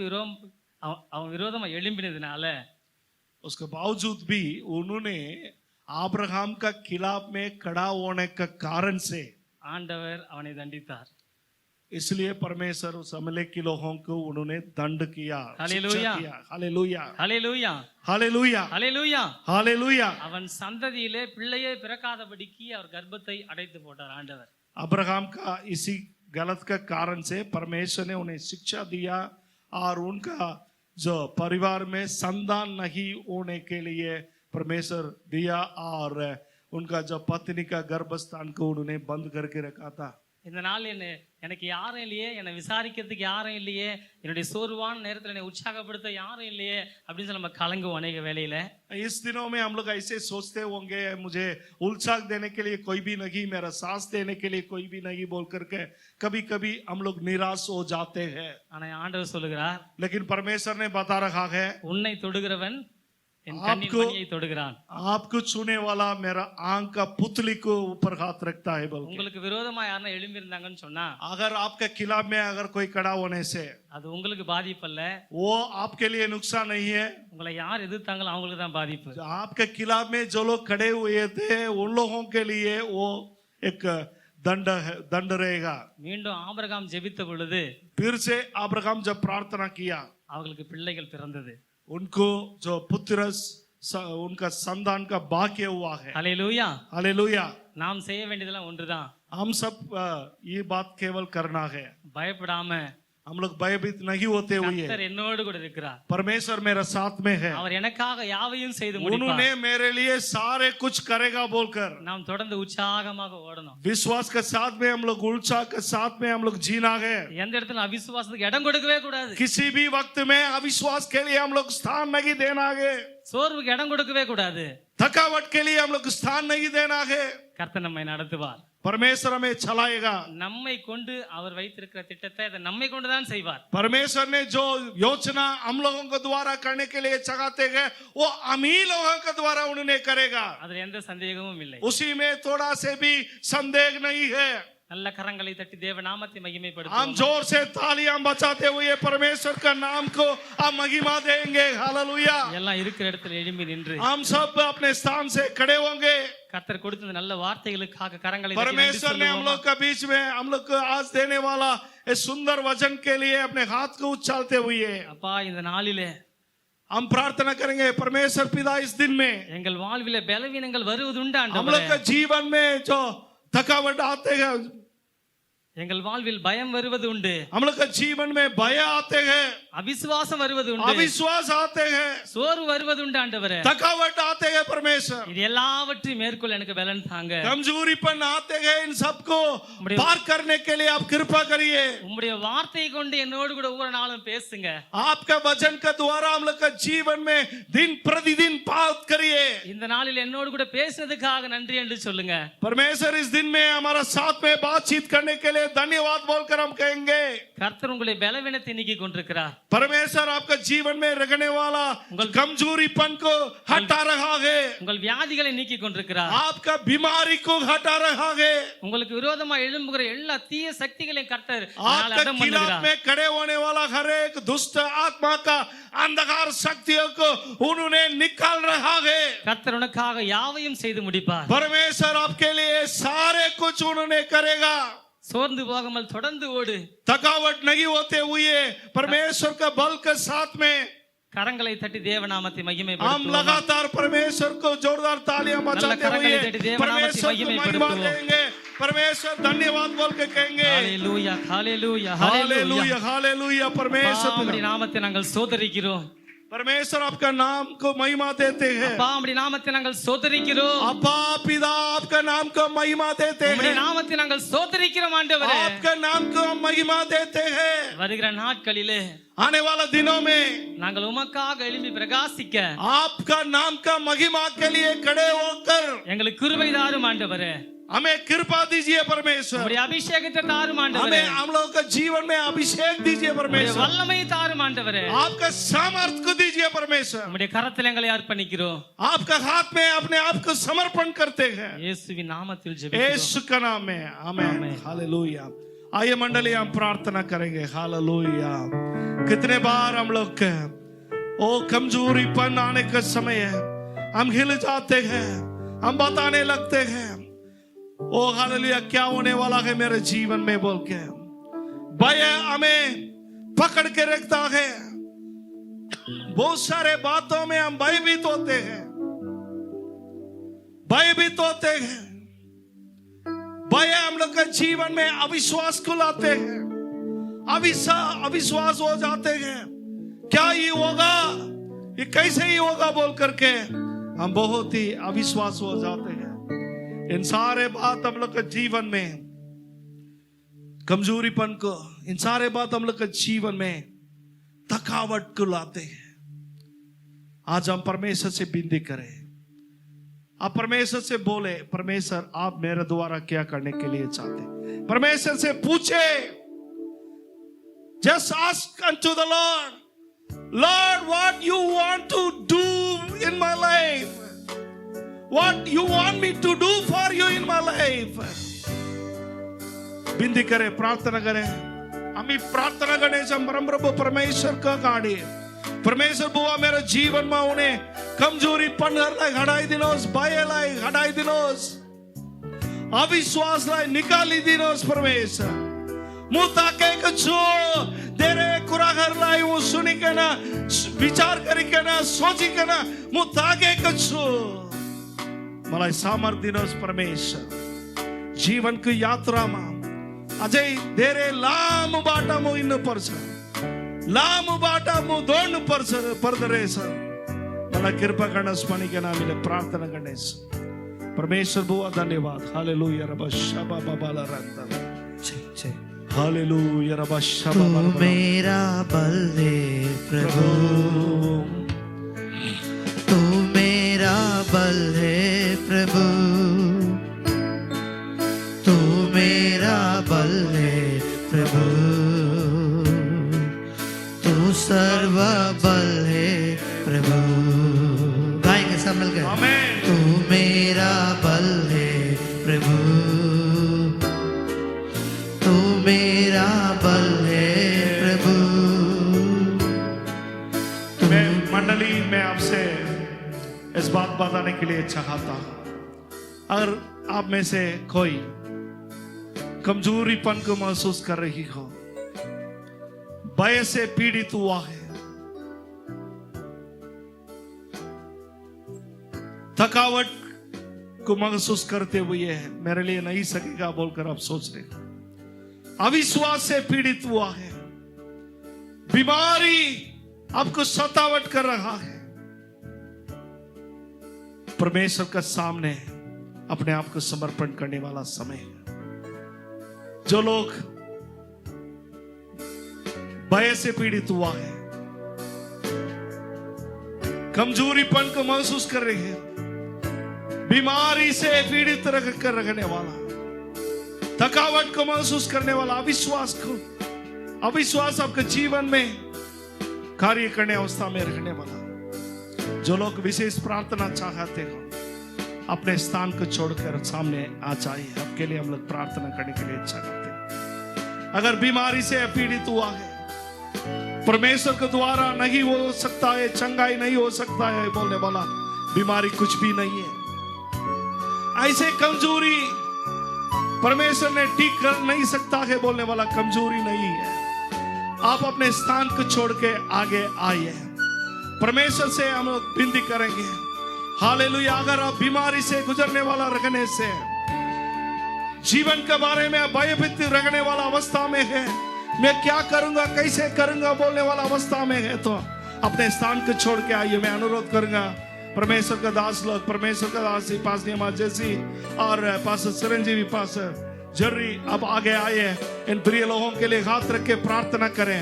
அவன் விரோதமா எழும்பினதுனால उसके बावजूद भी उन्होंने अब्राहम का खिलाफ में खड़ा होने का कारण से ஆண்டவர் அவனை தண்டித்தார். इसलिए परमेश्वर उस अमलेकी लोगों को उन्होंने दंड किया। Hallelujah hallelujah hallelujah hallelujah hallelujah. Hallelujah. அவன் சந்ததியிலே பிள்ளையே பிறக்காதபடிக்கு அவர் கர்ப்பத்தை அடைத்து போட்டார் ஆண்டவர். अब्राहम का इसी गलत का कारण से परमेश्वर ने उन्हें शिक्षा दिया और उनका जो परिवार में संतान नहीं होने के लिए परमेश्वर दिया और उनका जो पत्नी का गर्भस्थान को उन्होंने बंद करके रखा था। இந்த நாள் எனக்கு யாரும் இல்லையே, என்னை விசாரிக்கிறதுக்கு யாரும் இல்லையே, என்னுடைய சோர்வான நேரத்தில் என்னை உற்சாகப்படுத்த யாரும் இல்லையே அப்படின்னு சொல்லி நம்ம கலங்குவோம் அநேக வேளையில. इस दिनों में हम लोग ऐसे सोचते होंगे मुझे उल्साह देने के लिए कोई भी नहीं, मेरा सांस देने के लिए कोई भी नहीं बोल करके कभी कभी हम लोग निराश हो जाते हैं। ஆனா ஆண்டவர் சொல்லுகிறார், लेकिन परमेश्वर ने बता रखा है உன்னை தொடுகிறவன் என் கண்ணின் மணியை தொடுகிறான். आपको छूने वाला मेरा आंख का पुतली को ऊपर हाथ रखता है। बोल உங்களுக்கு விரோதமா யாரா எழும்பி இருந்தாங்கன்னு சொன்னா अगर आपके खिलाफ में अगर कोई खड़ा होने से அது உங்களுக்கு பாதிப்பல்ல, वो आपके लिए नुकसान नहीं है। உங்களை யார் எதிர்த்தாங்களோ அவங்களுக்கு தான் பாதிப்பு. आपके खिलाफ में जो लोग खड़े हुए थे उन लोगों के लिए वो एक दंड रहेगा। மீண்டும் ஆபிரகாம் ஜெபித்த பொழுது फिर से अब्राहम जब प्रार्थना किया அவங்களுக்கு பிள்ளைகள் பிறந்தது. उनको जो पुत्र उनका संतान का भाग्य हुआ है। ஹல்லேலூயா हालेलुया। நாம் செய்ய வேண்டியதெல்லாம் ஒன்றுதான். हम सब ये बात केवल करना है, பயப்படாம हम लोग भयभीत नहीं होते हुए கர்த்தர் என்னோடு கூட இருக்கிறார், परमेश्वर मेरा साथ में है, அவர் எனக்காக யாவையும் செய்து முடிப்பார், उन्होंने मेरे लिए सारे कुछ करेगा बोलकर நாம் தொடர்ந்து உற்சாகமாக ஓடணும். विश्वास के साथ में हम लोग उत्साह के साथ में हम लोग जीना है। எந்த இடத்துல அவிசுவாசத்துக்கு இடம் கொடுக்கவே கூடாது. किसी भी वक्त में अविश्वास के लिए हम लोग स्थान नहीं देना है, சோர்வுக்கு இடம் கொடுக்கவே கூடாது. थकावट के लिए हम लोग स्थान नहीं देना है। கர்த்தர் நம்மை நடத்துவார், परमेश्वर हमें चलाएगा। நம்மை கொண்டு அவர் வைத்திருக்கிற திட்டத்தை அதை நம்மை கொண்டு தான் செய்வார். परमेश्वर ने जो योजना हम लोगों को द्वारा करने के लिए चाहते हैं वो हम ही लोगों के द्वारा उन्हें करेगा, அதுல எந்த சந்தேகமும் இல்லை. उसी में थोड़ा से भी संदेह नहीं है। நல்ல கரங்களை தட்டி தேவ நாமத்தை हम மகிமைப்படுத்துவோம். जोर से तालियां बजाते हुए परमेश्वर का नाम को हम महिमा देंगे। हालेलुया। எல்லாம் இருக்கிற இடத்துல எழும்பி நின்று हम सब अपने स्थान से खड़े होंगे। கர்த்தர் கொடுத்த நல்ல வார்த்தைகளுக்காக கரங்களை தட்டி நன்றி परमेश्वर ने हम சொல்லுவோமா? लोग के बीच में हम लोग को आज देने वाला इस सुंदर वचन के लिए अपने हाथ को उछालते हुए அப்பா இந்த நாளிலே हम प्रार्थना करेंगे। परमेश्वर पिता इस दिन में எங்கள் வாழ்விலே பலவீனங்கள் வருவதுண்டு हम लोग ஆண்டவரே, के जीवन में जो थकावट आते हैं, எங்கள் வாழ்வில் பயம் வருவது உண்டு, हम लोग के जीवन में भय आते हैं, அவிசுவாசம் வருவது உண்டு, अविश्वास आते हैं, சோர்வு வருவது உண்டு ஆண்டவரே. थकावट आते हैं। परमेश्वर இது எல்லாவற்றையும் மேற்கொள்ள எனக்கு பலன் தாங்க. कमजोरीपन आते हैं, इन सबको पार करने के लिए आप कृपा करिए। உம்முடைய வார்த்தையை கொண்டு என்னோடு கூட ஒவ்வொரு நாளும் பேசுங்க. आपका वचन के द्वारा हम लोग के जीवन में दिन प्रतिदिन बात करिए। இந்த நாளில் என்னோடு கூட பேசினதுக்காக நன்றி என்று சொல்லுங்க. परमेश्वर इस दिन में हमारा साथ में बातचीत करने के लिए धन्यवाद बोलकर हम कहेंगे। கர்த்தர் உங்களை பலவீனத்தை நீக்கி கொண்டிருக்கிறார். परमेश्वर आपका जीवन में रखने वाला कमजोरीपन को हटा रहा है, உங்கள் வியாதிகளை நீக்கி கொண்டிருக்கிறார். आपका बीमारी को हटा रहा है, உங்களுக்கு விரோதமா எழும்புகிற எல்லா தீய சக்திகளையும் கர்த்தர் आपके அடம் खिलाफ பண்ணுகிறார். में खड़े होने वाला हर एक दुष्ट आत्मा का अंधकार शक्तियों को उन्होंने निकाल रहा है। கர்த்தர் உனக்காக யாவையும் செய்து முடிப்பார். परमेश्वर आपके लिए सारे कुछ उन्होंने करेगा। சோர்ந்து போகாமல் தொடர்ந்து ஓடு. थकावट नहीं होते हुए परमेश्वर का बल के साथ में கரங்களை தட்டி தேவநாமத்தை हम மகிமைப்படுத்துவோம். लगातार परमेश्वर को जोरदार तालियां बजाते करंगले हुए तटी देवनामति परमेश्वर को महिमा महिमा पड़ुत्तुवोम. देंगे। परमेश्वर धन्यवाद बोल के कहेंगे ஹalleluya ஹalleluya हालेलुया हालेलुया। परमेश्वर உம்முடைய நாமத்தை நாங்கள் சோதரிக்கிறோம். परमेश्वर आपका नाम को महिमा देते हैं। அப்பா உம்முடைய நாமத்தை நாங்கள் சோதரிக்கிறோம். अब्बा पिता आपका नाम को महिमा देते உம்முடைய हैं। நாமத்தை நாங்கள் சோதரிக்கிறோம் ஆண்டவரே. आपका नाम को महिमा देते हैं। வருகிற நாட்களிலே आने वाले दिनों में நாங்கள் உமக்காக எழும்பி பிரகாசிக்க आपका नाम का महिमा के लिए खड़े होकर எங்களுக்கு கிருபை தாரும் ஆண்டவரே. हमें कृपा दीजिए परमेश्वर। உம்முடைய அபிஷேகத்தை தாரும் ஆண்டவரே. हमें हम लोगों का जीवन में अभिषेक दीजिए உம்முடைய परमेश्वर। வல்லமை தாரும் ஆண்டவரே. आपका सामर्थ्य को दीजिए परमेश्वर। உம்முடைய கரத்தில் எங்களை அர்ப்பணிக்கிறோம். आपका हाथ में अपने आप को समर्पण करते हैं இயேசுவின் நாமத்தில் ஜெபிக்கிறோம். यीशु का नाम में आमीन आमीन। हालेलुया। आइए मंडली हम प्रार्थना करेंगे। हालेलुया। कितने बार हम लोग ओ कमजोरीपन आने का समय है, हम हिल जाते हैं, हम बताने लगते हैं ओ हालेलुया क्या होने वाला है मेरे जीवन में बोल के भय हमें पकड़ के रखता है। बहुत सारे बातों में हम भयभीत होते हैं, भयभीत होते हैं। भय हम लोग के जीवन में अविश्वास को लाते हैं, अविश्वास हो जाते हैं। क्या ये होगा, ये कैसे ही होगा बोल करके हम बहुत ही अविश्वास हो जाते हैं। इन सारे बात हम लोग के जीवन में कमजोरीपन को, इन सारे बात हम लोग के जीवन में थकावट को लाते हैं। आज हम परमेश्वर से विनती करें, आप परमेश्वर से बोले परमेश्वर आप मेरे द्वारा क्या करने के लिए चाहते। परमेश्वर से पूछे, just ask unto the Lord, Lord, what you want to do in my life, what you want me to do for you in my life। विनती करें, प्रार्थना करें। हम ही प्रार्थना करने से परम प्रभु परमेश्वर का गाड़ी परमेश्वर बुआ मेरे जीवन में उन्हें कमजोरी पन्नर हटाई दिनोस, भय लाई हटाई दिनोस, अविश्वास लाई निकाली दिनोस परमेश्वर। मुता के कछो तेरे कुरागर लाई वो सुनी के ना, विचार करी के ना, सोची के ना, मुता के कछो मलाई सामर्थ दिनोस परमेश्वर। जीवन की यात्रा में अजय तेरे लाम बाटा मो इन परस, लाम बाटा मो दोन परस परदरे सर मला कृपा करना स्मणी के नाम में प्रार्थना करने से परमेश्वर बुआ धन्यवाद। हालेलुया रबा शबा बाबाला रंदा, हालेलुया रबा शबा बाबा। मेरा बल है प्रभु, तू मेरा बल है प्रभु, तू मेरा बल है प्रभु, तू सर्व बल है प्रभु। गाएंगे सब मिलकर, आमीन। तू मेरा बल है प्रभु, तू मेरा बल है प्रभु। मैं मंडली में आपसे इस बात बताने के लिए चाहता हूं, अगर आप में से कोई कमजोरीपन को महसूस कर रही हो, भय से पीड़ित हुआ है, थकावट को महसूस करते हुए मेरे लिए नहीं सकेगा बोलकर आप सोच रहे हो, अविश्वास से पीड़ित हुआ है, बीमारी आपको सतावट कर रहा है, परमेश्वर का सामने अपने आप को समर्पण करने वाला समय है। जो लोग भय से पीड़ित हुआ है, कमजोरीपन को महसूस कर रहे हैं, बीमारी से पीड़ित कर रखने वाला, थकावट को महसूस करने वाला, अविश्वास आपके जीवन में कार्य करने अवस्था में रखने वाला, जो लोग विशेष प्रार्थना चाहते हो अपने स्थान को छोड़कर सामने आ जाइए। आपके लिए हम लोग प्रार्थना करने के लिए इच्छा करते हैं। अगर बीमारी से पीड़ित हुआ है, परमेश्वर के द्वारा नहीं हो सकता है, चंगाई नहीं हो सकता है बोलने वाला, बीमारी कुछ भी नहीं है। ऐसे कमजोरी परमेश्वर ने ठीक कर नहीं सकता है बोलने वाला कमजोरी नहीं है। आप अपने स्थान को छोड़ के आगे आइए, परमेश्वर से हम लोग विनती करेंगे। हालेलुया। अगर आप बीमारी से गुजरने वाला रखने से, जीवन के बारे में भयभीत रखने वाला अवस्था में है, मैं क्या करूंगा कैसे करूंगा बोलने वाला अवस्था में है, तो अपने स्थान को छोड़ के आइए। मैं अनुरोध करूंगा परमेश्वर का दास लोग, परमेश्वर का दास पास जैसी और पास चिरंजीवी पास जर्री अब आगे आए, इन प्रिय लोगों के लिए हाथ रख के प्रार्थना करें।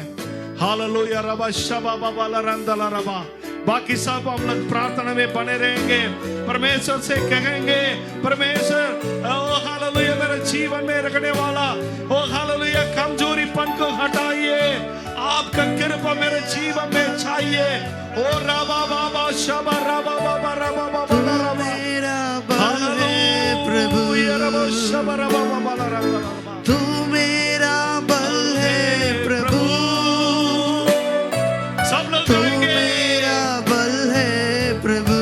हालेलुया। रबा शबा बाबा रंदला रबा। बाकी सब हम लोग प्रार्थना में बने रहेंगे, परमेश्वर से कहेंगे परमेश्वर ओ हालेलुया मेरे जीवन में रखने वाला ओ हालेलुया कमजोरीपन को हटाइए, आपका कृपा मेरे जीवन में चाहिए। ओ रबा बाबा शबा रबा बाबा रबा बाबा रबा मेरा बल है प्रभु, रबा शबा रबा बाबा रबा। तू मेरा बल है प्रभु, सब लोग तू कहेंगे मेरा बल है प्रभु,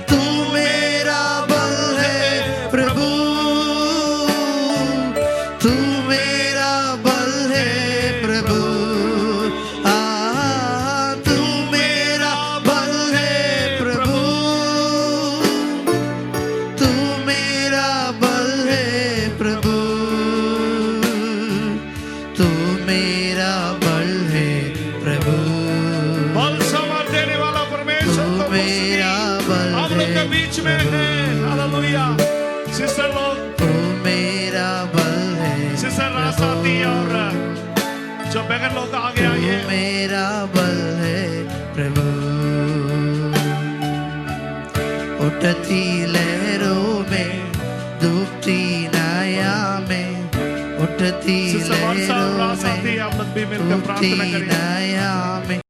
तू मेरा बल है प्रभु, तू मेरा बल है प्रभु, तू मेरा बल है प्रभु, तू मेरा बल है प्रभु, तू मेरा बल है प्रभु, बल समर्थ देने वाला परमेश्वर तू को मेरा बल हम लोग के है, बीच में है। हालेलुया। सिस्टर लोग, तू मेरा बल है, सिस्टर रासाती और जो बहन लोग आगे तू आइए। मेरा बल है प्रभु, उठती लहरों में डूबती नाया में, उठती सिस्टर वर्षा और लहरों रासाती में आप लोग भी मिलकर डूबती प्रार्थना करें। नाया में।